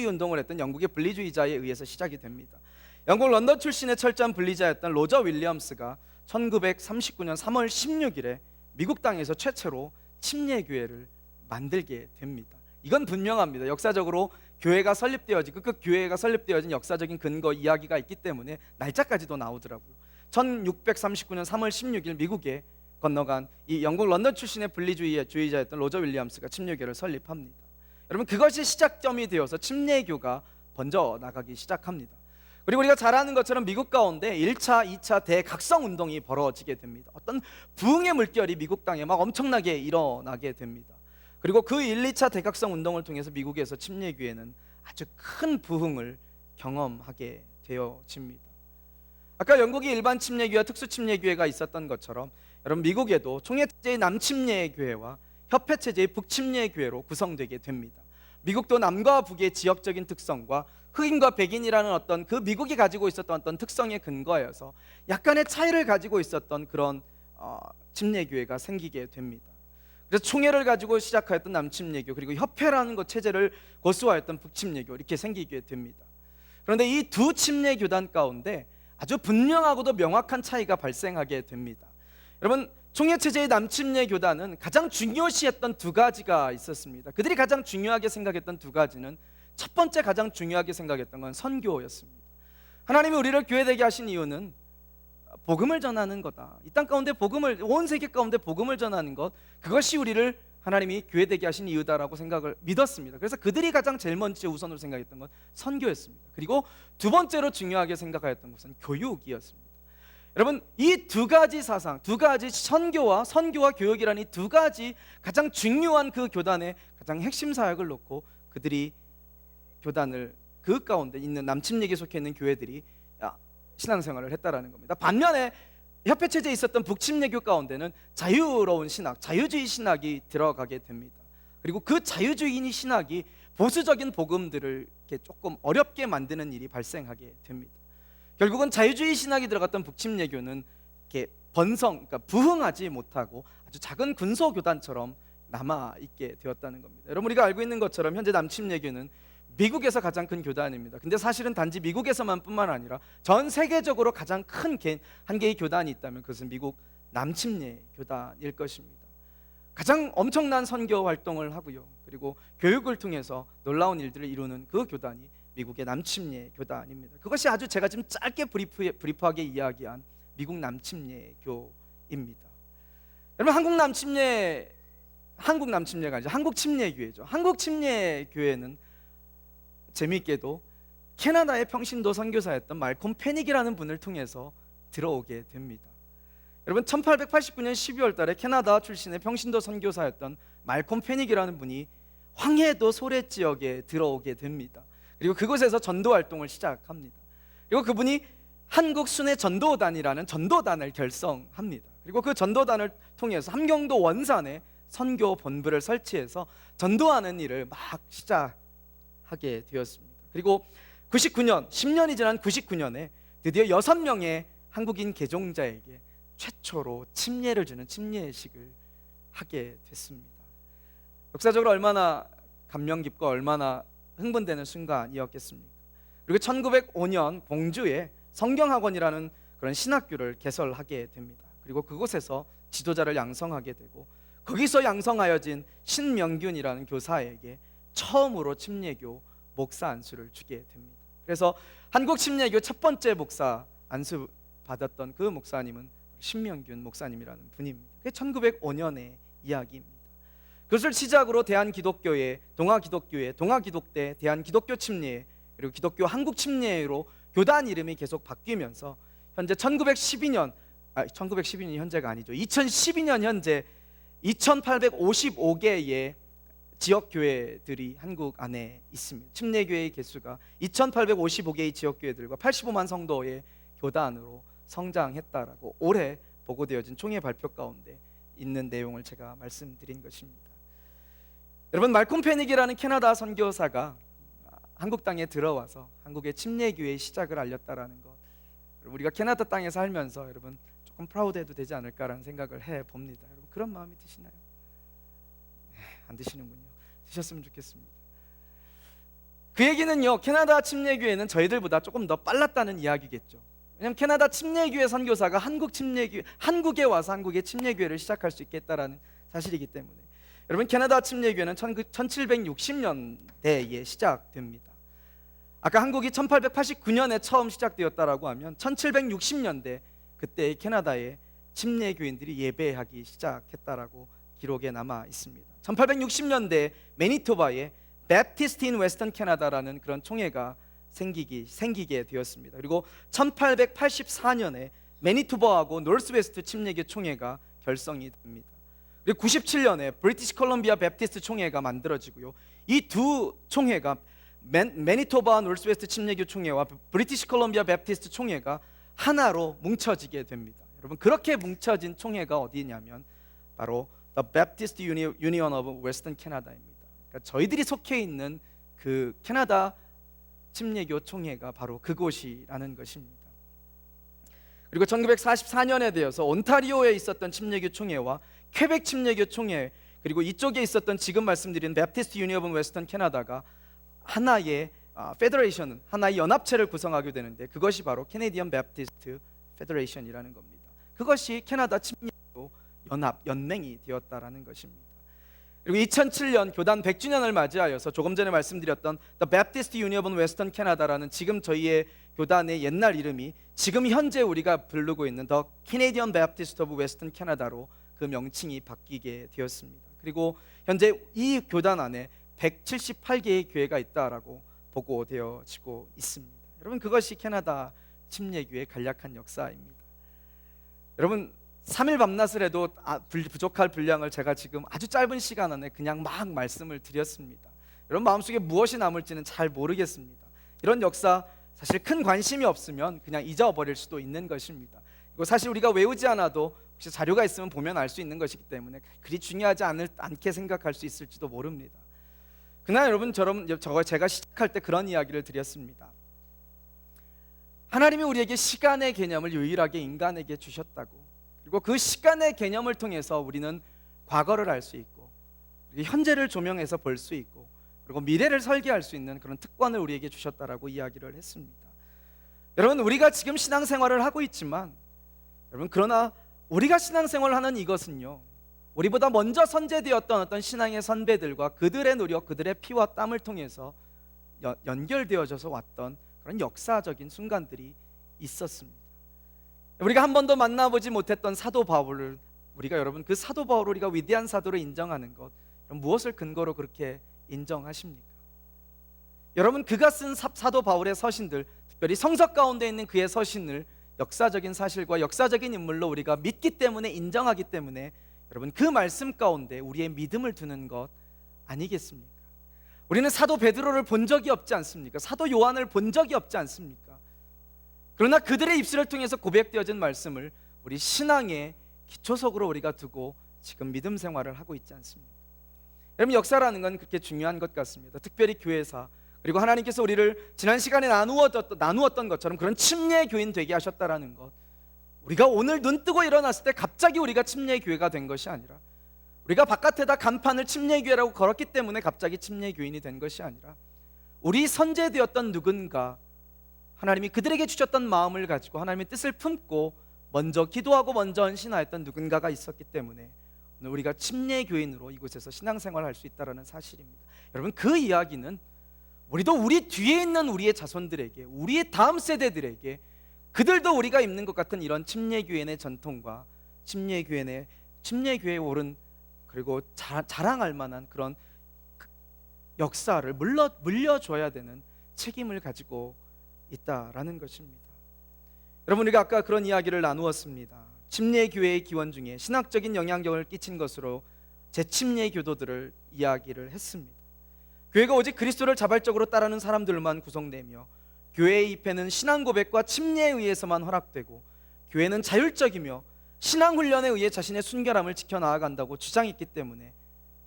운동을 했던 영국의 분리주의자에 의해서 시작이 됩니다. 영국 런던 출신의 철저한 분리자였던 로저 윌리엄스가 1939년 3월 16일에 미국 땅에서 최초로 침례교회를 만들게 됩니다. 이건 분명합니다. 역사적으로 교회가 설립되어지고 그 교회가 설립되어진 역사적인 근거 이야기가 있기 때문에 날짜까지도 나오더라고요. 1639년 3월 16일 미국에 건너간 이 영국 런던 출신의 분리주의자였던 로저 윌리엄스가 침례교회를 설립합니다. 여러분, 그것이 시작점이 되어서 침례교가 번져 나가기 시작합니다. 그리고 우리가 잘 아는 것처럼 미국 가운데 1차, 2차 대각성 운동이 벌어지게 됩니다. 어떤 부흥의 물결이 미국 땅에 막 엄청나게 일어나게 됩니다. 그리고 그 1, 2차 대각성 운동을 통해서 미국에서 침례교회는 아주 큰 부흥을 경험하게 되어집니다. 아까 영국이 일반 침례교회와 특수 침례교회가 있었던 것처럼 여러분, 미국에도 총회체제의 남침례교회와 협회체제의 북침례교회로 구성되게 됩니다. 미국도 남과 북의 지역적인 특성과 흑인과 백인이라는 어떤 그 미국이 가지고 있었던 어떤 특성에 근거해서 약간의 차이를 가지고 있었던 그런 침례교회가 생기게 됩니다. 그래서 총회를 가지고 시작하였던 남침례교, 그리고 협회라는 것 체제를 고수하였던 북침례교, 이렇게 생기게 됩니다. 그런데 이 두 침례교단 가운데 아주 분명하고도 명확한 차이가 발생하게 됩니다. 여러분, 총회체제의 남침례교단은 가장 중요시했던 두 가지가 있었습니다. 그들이 가장 중요하게 생각했던 두 가지는, 첫 번째 가장 중요하게 생각했던 건 선교였습니다. 하나님이 우리를 교회되게 하신 이유는 복음을 전하는 거다. 이 땅 가운데 온 세계 가운데 복음을 전하는 것, 그것이 우리를 하나님이 교회되게 하신 이유다라고 생각을 믿었습니다. 그래서 그들이 가장 제일 먼저 우선으로 생각했던 건 선교였습니다. 그리고 두 번째로 중요하게 생각하였던 것은 교육이었습니다. 여러분, 이 두 가지 사상, 두 가지 선교와 교육이라는 이 두 가지 가장 중요한 그 교단의 가장 핵심 사역을 놓고 그들이 교단을, 그 가운데 있는 남침례교에 속해 있는 교회들이 신앙생활을 했다라는 겁니다. 반면에 협회체제에 있었던 북침례교 가운데는 자유로운 신학, 자유주의 신학이 들어가게 됩니다. 그리고 그 자유주의 신학이 보수적인 복음들을 이렇게 조금 어렵게 만드는 일이 발생하게 됩니다. 결국은 자유주의 신학이 들어갔던 북침례교는 이렇게 그러니까 부흥하지 못하고 아주 작은 군소교단처럼 남아있게 되었다는 겁니다. 여러분, 우리가 알고 있는 것처럼 현재 남침례교는 미국에서 가장 큰 교단입니다. 근데 사실은 단지 미국에서만 뿐만 아니라 전 세계적으로 가장 큰 한 개의 교단이 있다면 그것은 미국 남침례 교단일 것입니다. 가장 엄청난 선교 활동을 하고요. 그리고 교육을 통해서 놀라운 일들을 이루는 그 교단이 미국의 남침례 교단입니다. 그것이 아주 제가 지금 짧게 브리프하게 이야기한 미국 남침례교입니다. 여러분, 한국 남침례가 아니죠. 한국 침례교회죠. 한국 침례교회는 재미있게도 캐나다의 평신도 선교사였던 말콤 페닉이라는 분을 통해서 들어오게 됩니다. 여러분, 1889년 12월 달에 캐나다 출신의 평신도 선교사였던 말콤 페닉이라는 분이 황해도 소래 지역에 들어오게 됩니다. 그리고 그곳에서 전도 활동을 시작합니다. 그리고 그분이 한국 순회 전도단이라는 전도단을 결성합니다. 그리고 그 전도단을 통해서 함경도 원산에 선교 본부를 설치해서 전도하는 일을 막 시작하게 되었습니다. 그리고 99년, 10년이 지난 99년에 드디어 6명의 한국인 개종자에게 최초로 침례를 주는 침례식을 하게 됐습니다. 역사적으로 얼마나 감명 깊고 얼마나 흥분되는 순간이었겠습니까? 그리고 1905년 공주에 성경학원이라는 그런 신학교를 개설하게 됩니다. 그리고 그곳에서 지도자를 양성하게 되고, 거기서 양성하여진 신명균이라는 교사에게 처음으로 침례교 목사 안수를 주게 됩니다. 그래서 한국 침례교 첫 번째 목사 안수 받았던 그 목사님은 신명균 목사님이라는 분입니다. 그게 1905년의 이야기입니다. 그것을 시작으로 대한기독교회, 동아기독교회, 동아기독대, 대한기독교 침례, 그리고 기독교 한국 침례로 교단 이름이 계속 바뀌면서 현재 1912년이 현재가 아니죠. 2012년 현재 2855개의 지역교회들이 한국 안에 있습니다. 침례교회의 개수가 2855개의 지역교회들과 85만 성도의 교단으로 성장했다라고 올해 보고되어진 총회 발표 가운데 있는 내용을 제가 말씀드린 것입니다. 여러분, 말콤 페닉이라는 캐나다 선교사가 한국 땅에 들어와서 한국의 침례교회의 시작을 알렸다라는 것, 우리가 캐나다 땅에 살면서 여러분 조금 프라우드해도 되지 않을까라는 생각을 해봅니다. 여러분, 그런 마음이 드시나요? 안 드시는군요. 드셨으면 좋겠습니다. 그 얘기는요, 캐나다 침례교회는 저희들보다 조금 더 빨랐다는 이야기겠죠. 왜냐하면 캐나다 침례교회 선교사가 한국에 와서 한국의 침례교회를 시작할 수 있겠다라는 사실이기 때문에, 여러분, 캐나다 침례교회는 1760년대에 시작됩니다. 아까 한국이 1889년에 처음 시작되었다라고 하면 1760년대 그때 캐나다의 침례교인들이 예배하기 시작했다라고 기록에 남아 있습니다. 1860년대 매니토바에 베프티스트 인 웨스턴 캐나다라는 그런 총회가 생기게 되었습니다. 그리고 1884년에 매니토바하고 노스웨스트 침례교 총회가 결성이 됩니다. 그리고 97년에 브리티시 콜럼비아 베프티스트 총회가 만들어지고요. 이 두 총회가 매니토바 노스웨스트 침례교 총회와 브리티시 콜럼비아 베프티스트 총회가 하나로 뭉쳐지게 됩니다. 여러분, 그렇게 뭉쳐진 총회가 어디냐면 바로 The Baptist Union of Western Canada입니다. 그러니까 저희들이 속해 있는 그 캐나다 침례교 총회가 바로 그곳이라는 것입니다. 그리고 1944년에 되어서 온타리오에 있었던 침례교 총회와 퀘벡 침례교 총회, 그리고 이쪽에 있었던 지금 말씀드린 베프티스트 유니언 오브 웨스턴 캐나다가 하나의 페더레이션, 하나의 연합체를 구성하게 되는데, 그것이 바로 캐네디언 베프티스트 페더레이션이라는 겁니다. 그것이 캐나다 침례교 연맹이 되었다라는 것입니다. 그리고 2007년 교단 100주년을 맞이하여서 조금 전에 말씀드렸던 The Baptist Union of Western Canada라는 지금 저희의 교단의 옛날 이름이 지금 현재 우리가 부르고 있는 The Canadian Baptist of Western Canada로 그 명칭이 바뀌게 되었습니다. 그리고 현재 이 교단 안에 178개의 교회가 있다라고 보고되어지고 있습니다. 여러분, 그것이 캐나다 침례교의 간략한 역사입니다. 여러분, 3일 밤낮을 해도 부족할 분량을 제가 지금 아주 짧은 시간 안에 그냥 막 말씀을 드렸습니다. 여러분, 마음속에 무엇이 남을지는 잘 모르겠습니다. 이런 역사 사실 큰 관심이 없으면 그냥 잊어버릴 수도 있는 것입니다. 그리고 사실 우리가 외우지 않아도 혹시 자료가 있으면 보면 알 수 있는 것이기 때문에 그리 중요하지 않게 생각할 수 있을지도 모릅니다. 그날 여러분, 제가 시작할 때 그런 이야기를 드렸습니다. 하나님이 우리에게 시간의 개념을 유일하게 인간에게 주셨다고, 그리고 그 시간의 개념을 통해서 우리는 과거를 알 수 있고, 현재를 조명해서 볼 수 있고, 그리고 미래를 설계할 수 있는 그런 특권을 우리에게 주셨다라고 이야기를 했습니다. 여러분, 우리가 지금 신앙생활을 하고 있지만, 여러분, 그러나 우리가 신앙생활을 하는 이것은요, 우리보다 먼저 선제되었던 어떤 신앙의 선배들과 그들의 노력, 그들의 피와 땀을 통해서 연결되어져서 왔던 그런 역사적인 순간들이 있었습니다. 우리가 한 번도 만나보지 못했던 사도 바울을 우리가 여러분 그 사도 바울을 우리가 위대한 사도로 인정하는 것, 무엇을 근거로 그렇게 인정하십니까? 여러분 그가 쓴 사도 바울의 서신들, 특별히 성서 가운데 있는 그의 서신을 역사적인 사실과 역사적인 인물로 우리가 믿기 때문에, 인정하기 때문에 여러분 그 말씀 가운데 우리의 믿음을 두는 것 아니겠습니까? 우리는 사도 베드로를 본 적이 없지 않습니까? 사도 요한을 본 적이 없지 않습니까? 그러나 그들의 입술을 통해서 고백되어진 말씀을 우리 신앙의 기초석으로 우리가 두고 지금 믿음 생활을 하고 있지 않습니까? 여러분 역사라는 건 그렇게 중요한 것 같습니다. 특별히 교회사, 그리고 하나님께서 우리를 지난 시간에 나누었던 것처럼 그런 침례 교인 되게 하셨다라는 것, 우리가 오늘 눈 뜨고 일어났을 때 갑자기 우리가 침례 교회가 된 것이 아니라, 우리가 바깥에다 간판을 침례 교회라고 걸었기 때문에 갑자기 침례 교인이 된 것이 아니라, 우리 선제되었던 누군가, 하나님이 그들에게 주셨던 마음을 가지고 하나님의 뜻을 품고 먼저 기도하고 먼저 헌신하였던 누군가가 있었기 때문에 오늘 우리가 침례 교인으로 이곳에서 신앙생활을 할 수 있다는 사실입니다. 여러분 그 이야기는 우리도 우리 뒤에 있는 우리의 자손들에게, 우리의 다음 세대들에게 그들도 우리가 입는 것 같은 이런 침례교회의 전통과 침례교회에 오른, 그리고 자랑할 만한 그런 역사를 물려줘야 되는 책임을 가지고 있다라는 것입니다. 여러분 우리가 아까 그런 이야기를 나누었습니다. 침례교회의 기원 중에 신학적인 영향력을 끼친 것으로 재침례 교도들을 이야기를 했습니다. 교회가 오직 그리스도를 자발적으로 따르는 사람들만 구성되며 교회의 입회는 신앙 고백과 침례에 의해서만 허락되고 교회는 자율적이며 신앙 훈련에 의해 자신의 순결함을 지켜나간다고 주장했기 때문에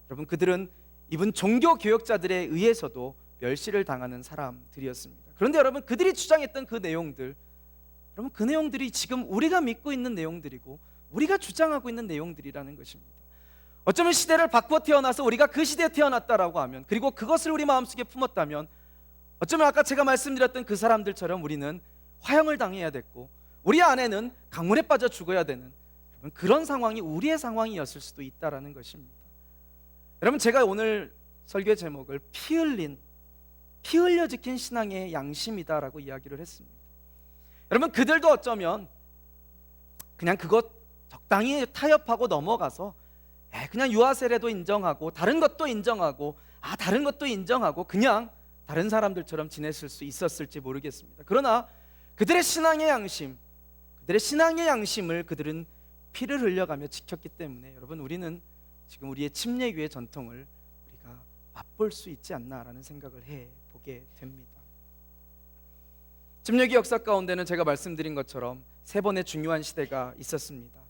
여러분 그들은 이분 종교 교역자들에 의해서도 멸시를 당하는 사람들이었습니다. 그런데 여러분 그들이 주장했던 그 내용들, 여러분 그 내용들이 지금 우리가 믿고 있는 내용들이고 우리가 주장하고 있는 내용들이라는 것입니다. 어쩌면 시대를 바꾸어 태어나서 우리가 그 시대에 태어났다라고 하면, 그리고 그것을 우리 마음속에 품었다면, 어쩌면 아까 제가 말씀드렸던 그 사람들처럼 우리는 화형을 당해야 됐고 우리 아내는 강물에 빠져 죽어야 되는 그런 상황이 우리의 상황이었을 수도 있다라는 것입니다. 여러분 제가 오늘 설교 제목을 피 흘려 지킨 신앙의 양심이다라고 이야기를 했습니다. 여러분 그들도 어쩌면 그냥 그것 적당히 타협하고 넘어가서 그냥 유아 세례도 인정하고 다른 것도 인정하고 다른 것도 인정하고 그냥 다른 사람들처럼 지냈을 수 있었을지 모르겠습니다. 그러나 그들의 신앙의 양심을 그들은 피를 흘려가며 지켰기 때문에 여러분 우리는 지금 우리의 침례교회 전통을 우리가 맛볼 수 있지 않나라는 생각을 해보게 됩니다. 침례교회 역사 가운데는 제가 말씀드린 것처럼 세 번의 중요한 시대가 있었습니다.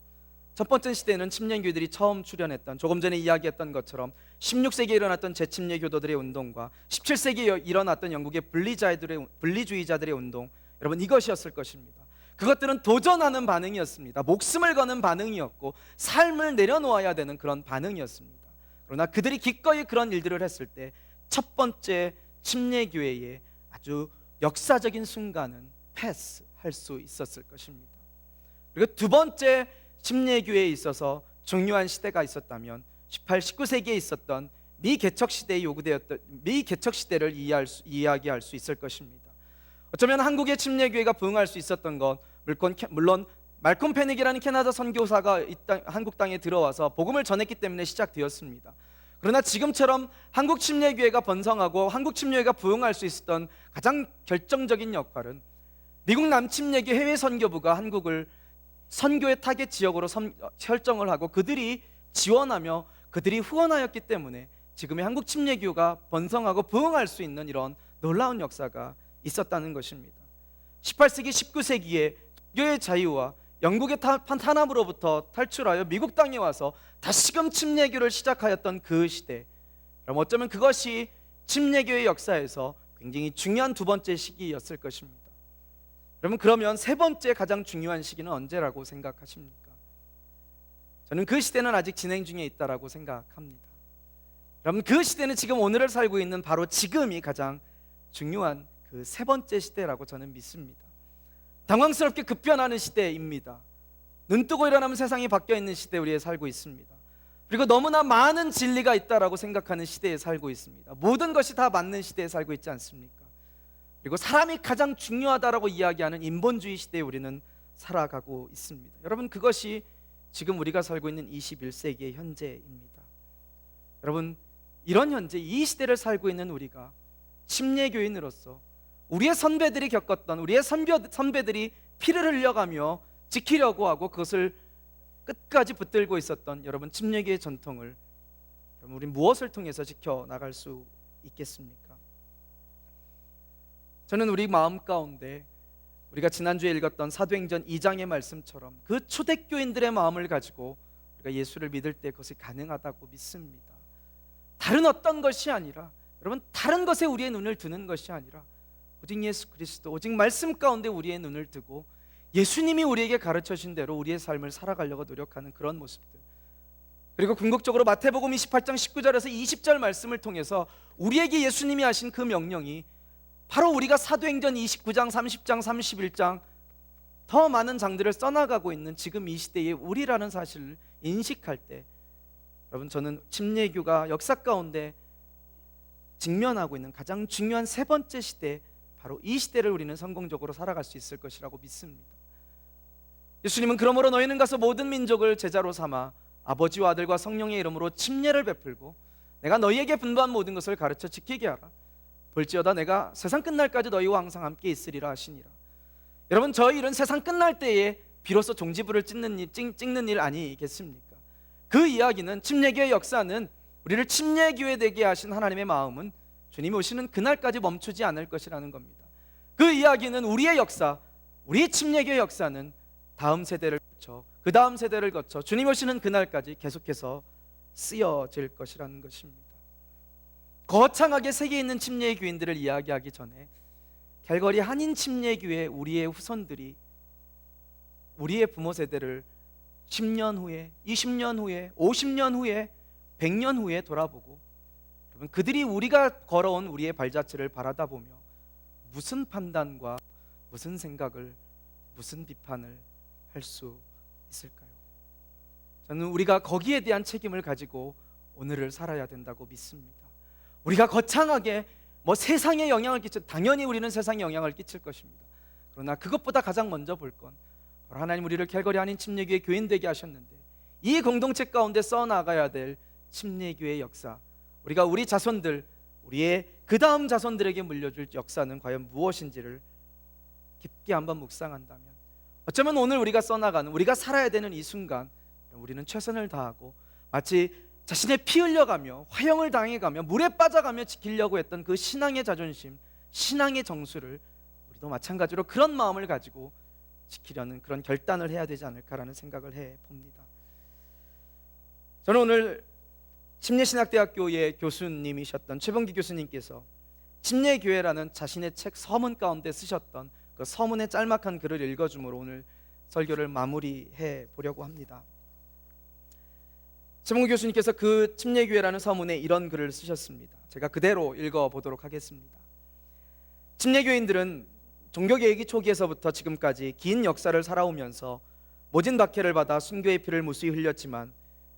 첫 번째 시대는 침례교회들이 처음 출현했던, 조금 전에 이야기했던 것처럼 16세기에 일어났던 재침례 교도들의 운동과 17세기에 일어났던 영국의 분리주의자들의 운동, 여러분 이것이었을 것입니다. 그것들은 도전하는 반응이었습니다. 목숨을 거는 반응이었고 삶을 내려놓아야 되는 그런 반응이었습니다. 그러나 그들이 기꺼이 그런 일들을 했을 때 첫 번째 침례교회의 아주 역사적인 순간은 패스할 수 있었을 것입니다. 그리고 두 번째 침례교회에 있어서 중요한 시대가 있었다면 18, 19세기에 있었던 미개척 시대를 이야기할 수 있을 것입니다. 어쩌면 한국의 침례교회가 부흥할 수 있었던 건 물론 말콤 페닉이라는 캐나다 선교사가 한국 땅에 들어와서 복음을 전했기 때문에 시작되었습니다. 그러나 지금처럼 한국 침례교회가 번성하고 한국 침례교회가 부흥할 수 있었던 가장 결정적인 역할은 미국 남침례교 해외 선교부가 한국을 선교의 타겟 지역으로 설정을 하고 그들이 지원하며 그들이 후원하였기 때문에 지금의 한국 침례교가 번성하고 부흥할 수 있는 이런 놀라운 역사가 있었다는 것입니다. 18세기, 19세기에 교회의 자유와 영국의 탄압으로부터 탈출하여 미국 땅에 와서 다시금 침례교를 시작하였던 그 시대, 그럼 어쩌면 그것이 침례교의 역사에서 굉장히 중요한 두 번째 시기였을 것입니다. 여러분 그러면 세 번째 가장 중요한 시기는 언제라고 생각하십니까? 저는 그 시대는 아직 진행 중에 있다라고 생각합니다. 여러분 그 시대는 지금 오늘을 살고 있는 바로 지금이 가장 중요한 그 세 번째 시대라고 저는 믿습니다. 당황스럽게 급변하는 시대입니다. 눈 뜨고 일어나면 세상이 바뀌어 있는 시대에 우리가 살고 있습니다. 그리고 너무나 많은 진리가 있다라고 생각하는 시대에 살고 있습니다. 모든 것이 다 맞는 시대에 살고 있지 않습니까? 그리고 사람이 가장 중요하다라고 이야기하는 인본주의 시대에 우리는 살아가고 있습니다. 여러분, 그것이 지금 우리가 살고 있는 21세기의 현재입니다. 여러분, 이런 현재 이 시대를 살고 있는 우리가 침례교인으로서 우리의 선배들이 겪었던, 우리의 선배들이 피를 흘려가며 지키려고 하고 그것을 끝까지 붙들고 있었던 여러분 침례교의 전통을 여러분 우리 무엇을 통해서 지켜나갈 수 있겠습니까? 저는 우리 마음 가운데 우리가 지난주에 읽었던 사도행전 2장의 말씀처럼 그 초대교인들의 마음을 가지고 우리가 예수를 믿을 때 그것이 가능하다고 믿습니다. 다른 어떤 것이 아니라, 여러분, 다른 것에 우리의 눈을 두는 것이 아니라 오직 예수 그리스도, 오직 말씀 가운데 우리의 눈을 두고 예수님이 우리에게 가르쳐 주신 대로 우리의 삶을 살아가려고 노력하는 그런 모습들, 그리고 궁극적으로 마태복음 28장 19절에서 20절 말씀을 통해서 우리에게 예수님이 하신 그 명령이 바로 우리가 사도행전 29장, 30장, 31장 더 많은 장들을 써나가고 있는 지금 이 시대에 우리라는 사실을 인식할 때, 여러분, 저는 침례교가 역사 가운데 직면하고 있는 가장 중요한 세 번째 시대, 바로 이 시대를 우리는 성공적으로 살아갈 수 있을 것이라고 믿습니다. 예수님은 그러므로 너희는 가서 모든 민족을 제자로 삼아 아버지와 아들과 성령의 이름으로 침례를 베풀고 내가 너희에게 분부한 모든 것을 가르쳐 지키게 하라. 볼지어다 내가 세상 끝날까지 너희와 항상 함께 있으리라 하시니라. 여러분, 저희 일은 세상 끝날 때에 비로소 종지부를 찍는 일 아니겠습니까? 그 이야기는, 침례교의 역사는, 우리를 침례교회 되게 하신 하나님의 마음은 주님이 오시는 그날까지 멈추지 않을 것이라는 겁니다. 그 이야기는 우리의 역사, 우리 침례교의 역사는 다음 세대를 거쳐, 그 다음 세대를 거쳐 주님 오시는 그날까지 계속해서 쓰여질 것이라는 것입니다. 거창하게 세계에 있는 침례교인들을 이야기하기 전에 캘거리 한인 침례교회 우리의 후손들이 우리의 부모 세대를 10년 후에, 20년 후에, 50년 후에, 100년 후에 돌아보고 그들이 우리가 걸어온 우리의 발자취를 바라다 보며 무슨 판단과 무슨 생각을, 무슨 비판을 할 수 있을까요? 저는 우리가 거기에 대한 책임을 가지고 오늘을 살아야 된다고 믿습니다. 우리가 거창하게 세상에 영향을 당연히 우리는 세상에 영향을 끼칠 것입니다. 그러나 그것보다 가장 먼저 볼 건 바로 하나님 우리를 캘거리 한인 침례교회 교인 되게 하셨는데 이 공동체 가운데 써나가야 될 침례교회의 역사, 우리가 우리 자손들, 우리의 그 다음 자손들에게 물려줄 역사는 과연 무엇인지를 깊게 한번 묵상한다면, 어쩌면 오늘 우리가 써나가는, 우리가 살아야 되는 이 순간 우리는 최선을 다하고 마치 자신의 피 흘려가며 화형을 당해가며 물에 빠져가며 지키려고 했던 그 신앙의 자존심, 신앙의 정수를 우리도 마찬가지로 그런 마음을 가지고 지키려는 그런 결단을 해야 되지 않을까라는 생각을 해봅니다. 저는 오늘 침례신학대학교의 교수님이셨던 최범기 교수님께서 침례교회라는 자신의 책 서문 가운데 쓰셨던 그 서문의 짤막한 글을 읽어줌으로 오늘 설교를 마무리해 보려고 합니다. 최범기 교수님께서 그 침례교회라는 서문에 이런 글을 쓰셨습니다. 제가 그대로 읽어보도록 하겠습니다. 침례교인들은 종교개혁이 초기에서부터 지금까지 긴 역사를 살아오면서 모진 박해를 받아 순교의 피를 무수히 흘렸지만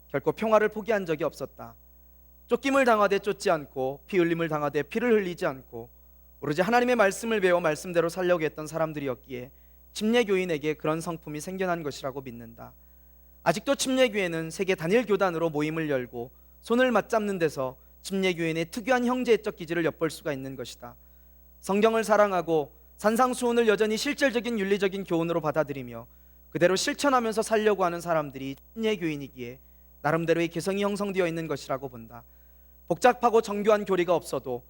결코 평화를 포기한 적이 없었다. 쫓김을 당하되 쫓지 않고 피 흘림을 당하되 피를 흘리지 않고 오로지 하나님의 말씀을 배워 말씀대로 살려고 했던 사람들이었기에 침례교인에게 그런 성품이 생겨난 것이라고 믿는다. 아직도 침례교회는 세계 단일 교단으로 모임을 열고 손을 맞잡는 데서 침례교인의 특유한 형제적 기질을 엿볼 수가 있는 것이다. 성경을 사랑하고 산상수훈을 여전히 실질적인 윤리적인 교훈으로 받아들이며 그대로 실천하면서 살려고 하는 사람들이 침례교인이기에 나름대로의 개성이 형성되어 있는 것이라고 본다. 복잡하고 정교한 교리가 없어도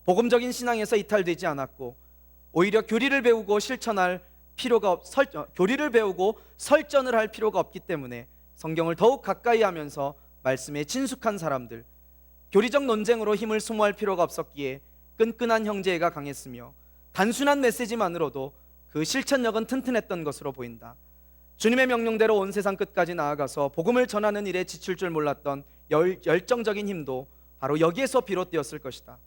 복음적인 신앙에서 이탈되지 않았고 오히려 교리를 배우고 설전을 할 필요가 없기 때문에 성경을 더욱 가까이 하면서 말씀에 친숙한 사람들, 교리적 논쟁으로 힘을 소모할 필요가 없었기에 끈끈한 형제애가 강했으며 단순한 메시지만으로도 그 실천력은 튼튼했던 것으로 보인다. 주님의 명령대로 온 세상 끝까지 나아가서 복음을 전하는 일에 지칠 줄 몰랐던 열정적인 힘도 바로 여기에서 비롯되었을 것이다.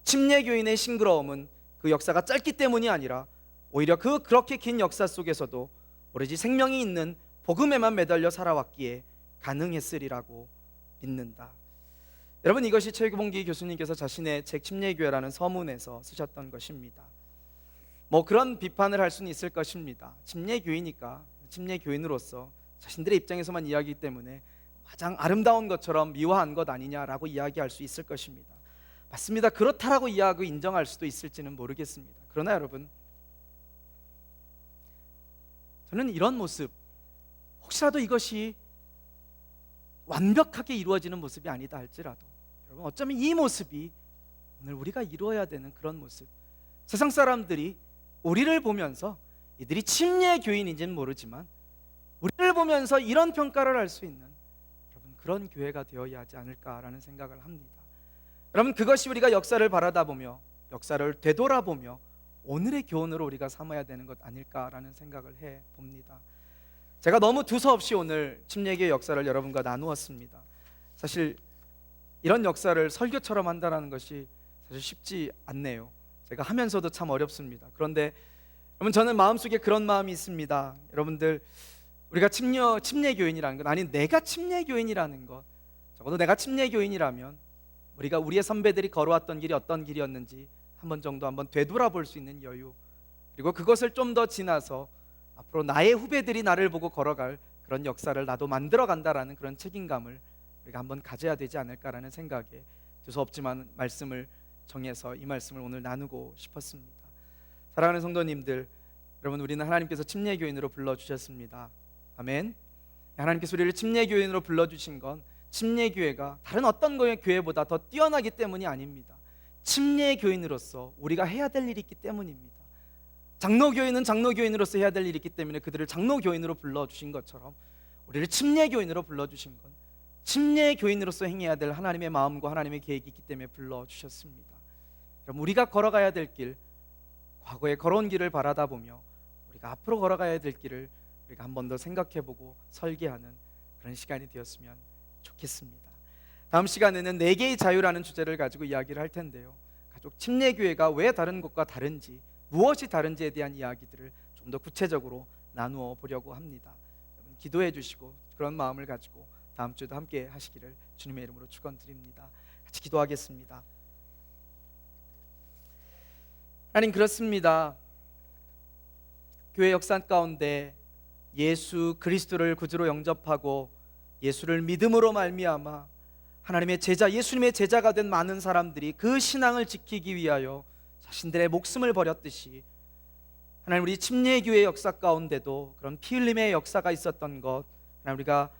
침례교인의 싱그러움은 그 역사가 짧기 때문이 아니라 오히려 그렇게 긴 역사 속에서도 오로지 생명이 있는 복음에만 매달려 살아왔기에 가능했으리라고 믿는다. 여러분, 이것이 최규봉기 교수님께서 자신의 책 침례교회라는 서문에서 쓰셨던 것입니다. 뭐 그런 비판을 할 수는 있을 것입니다. 침례교회니까, 침례교인으로서 자신들의 입장에서만 이야기하기 때문에 가장 아름다운 것처럼 미화한 것 아니냐라고 이야기할 수 있을 것입니다. 맞습니다. 그렇다라고 이해하고 인정할 수도 있을지는 모르겠습니다. 그러나 여러분, 저는 이런 모습, 혹시라도 이것이 완벽하게 이루어지는 모습이 아니다 할지라도, 여러분, 어쩌면 이 모습이 오늘 우리가 이루어야 되는 그런 모습, 세상 사람들이 우리를 보면서 이들이 침례 교인인지는 모르지만 우리를 보면서 이런 평가를 할 수 있는, 여러분, 그런 교회가 되어야 하지 않을까라는 생각을 합니다. 여러분, 그것이 우리가 역사를 바라다보며, 역사를 되돌아보며 오늘의 교훈으로 우리가 삼아야 되는 것 아닐까라는 생각을 해봅니다. 제가 너무 두서없이 오늘 침례교회 역사를 여러분과 나누었습니다. 사실 이런 역사를 설교처럼 한다는 것이 사실 쉽지 않네요. 제가 하면서도 참 어렵습니다. 그런데 여러분, 저는 마음속에 그런 마음이 있습니다. 여러분들, 우리가 침례교인이라는 것, 아니 내가 침례교인이라는 것, 적어도 내가 침례교인이라면 우리가 우리의 선배들이 걸어왔던 길이 어떤 길이었는지 한 번 정도 한번 되돌아볼 수 있는 여유, 그리고 그것을 좀 더 지나서 앞으로 나의 후배들이 나를 보고 걸어갈 그런 역사를 나도 만들어 간다라는 그런 책임감을 우리가 한번 가져야 되지 않을까라는 생각에 두서없지만 말씀을 정해서 이 말씀을 오늘 나누고 싶었습니다. 사랑하는 성도님들, 여러분, 우리는 하나님께서 침례교인으로 불러주셨습니다. 아멘. 하나님께서 우리를 침례교인으로 불러주신 건 침례교회가 다른 어떤 교회보다 더 뛰어나기 때문이 아닙니다. 침례교인으로서 우리가 해야 될 일이 있기 때문입니다. 장로교인은 장로교인으로서 해야 될 일이 있기 때문에 그들을 장로교인으로 불러주신 것처럼 우리를 침례교인으로 불러주신 건 침례교인으로서 행해야 될 하나님의 마음과 하나님의 계획이 있기 때문에 불러주셨습니다. 그럼 우리가 걸어가야 될 길, 과거에 걸어온 길을 바라다 보며 우리가 앞으로 걸어가야 될 길을 우리가 한 번 더 생각해보고 설계하는 그런 시간이 되었으면 좋겠습니다. 다음 시간에는 4개의 자유라는 주제를 가지고 이야기를 할 텐데요, 가족 침례교회가 왜 다른 곳과 다른지, 무엇이 다른지에 대한 이야기들을 좀 더 구체적으로 나누어 보려고 합니다. 여러분, 기도해 주시고 그런 마음을 가지고 다음 주에도 함께 하시기를 주님의 이름으로 축원드립니다. 같이 기도하겠습니다. 하나님, 그렇습니다. 교회 역사 가운데 예수 그리스도를 구주로 영접하고 예수를 믿음으로 말미암아 하나님의 제자, 예수님의 제자가 된 많은 사람들이 그 신앙을 지키기 위하여 자신들의 목숨을 버렸듯이, 하나님, 우리 침례교회 역사 가운데도 그런 피 흘림의 역사가 있었던 것 하나님, 우리가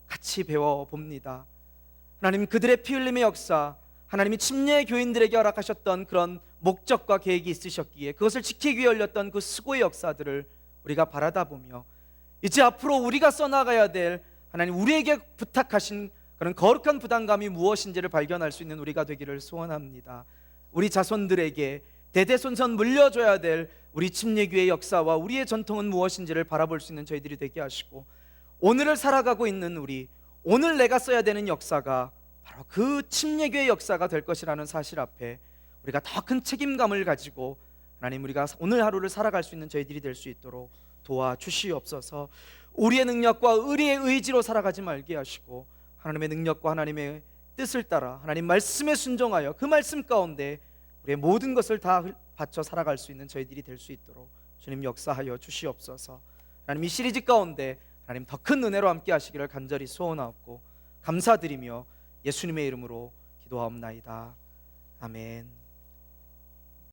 같이 배워봅니다. 하나님, 그들의 피 흘림의 역사, 하나님이 침례교인들에게 허락하셨던 그런 목적과 계획이 있으셨기에 그것을 지키기 위해 열렸던 그 수고의 역사들을 우리가 바라다 보며 이제 앞으로 우리가 써나가야 될, 하나님 우리에게 부탁하신 그런 거룩한 부담감이 무엇인지를 발견할 수 있는 우리가 되기를 소원합니다. 우리 자손들에게 대대손손 물려줘야 될 우리 침례교회의 역사와 우리의 전통은 무엇인지를 바라볼 수 있는 저희들이 되게 하시고, 오늘을 살아가고 있는 우리, 오늘 내가 써야 되는 역사가 바로 그 침례교회의 역사가 될 것이라는 사실 앞에 우리가 더 큰 책임감을 가지고 하나님, 우리가 오늘 하루를 살아갈 수 있는 저희들이 될 수 있도록 도와주시옵소서. 우리의 능력과 우리의 의지로 살아가지 말게 하시고 하나님의 능력과 하나님의 뜻을 따라 하나님 말씀에 순종하여 그 말씀 가운데 우리의 모든 것을 다 바쳐 살아갈 수 있는 저희들이 될 수 있도록 주님 역사하여 주시옵소서. 하나님, 이 시리즈 가운데 하나님 더 큰 은혜로 함께 하시기를 간절히 소원하옵고 감사드리며 예수님의 이름으로 기도하옵나이다. 아멘.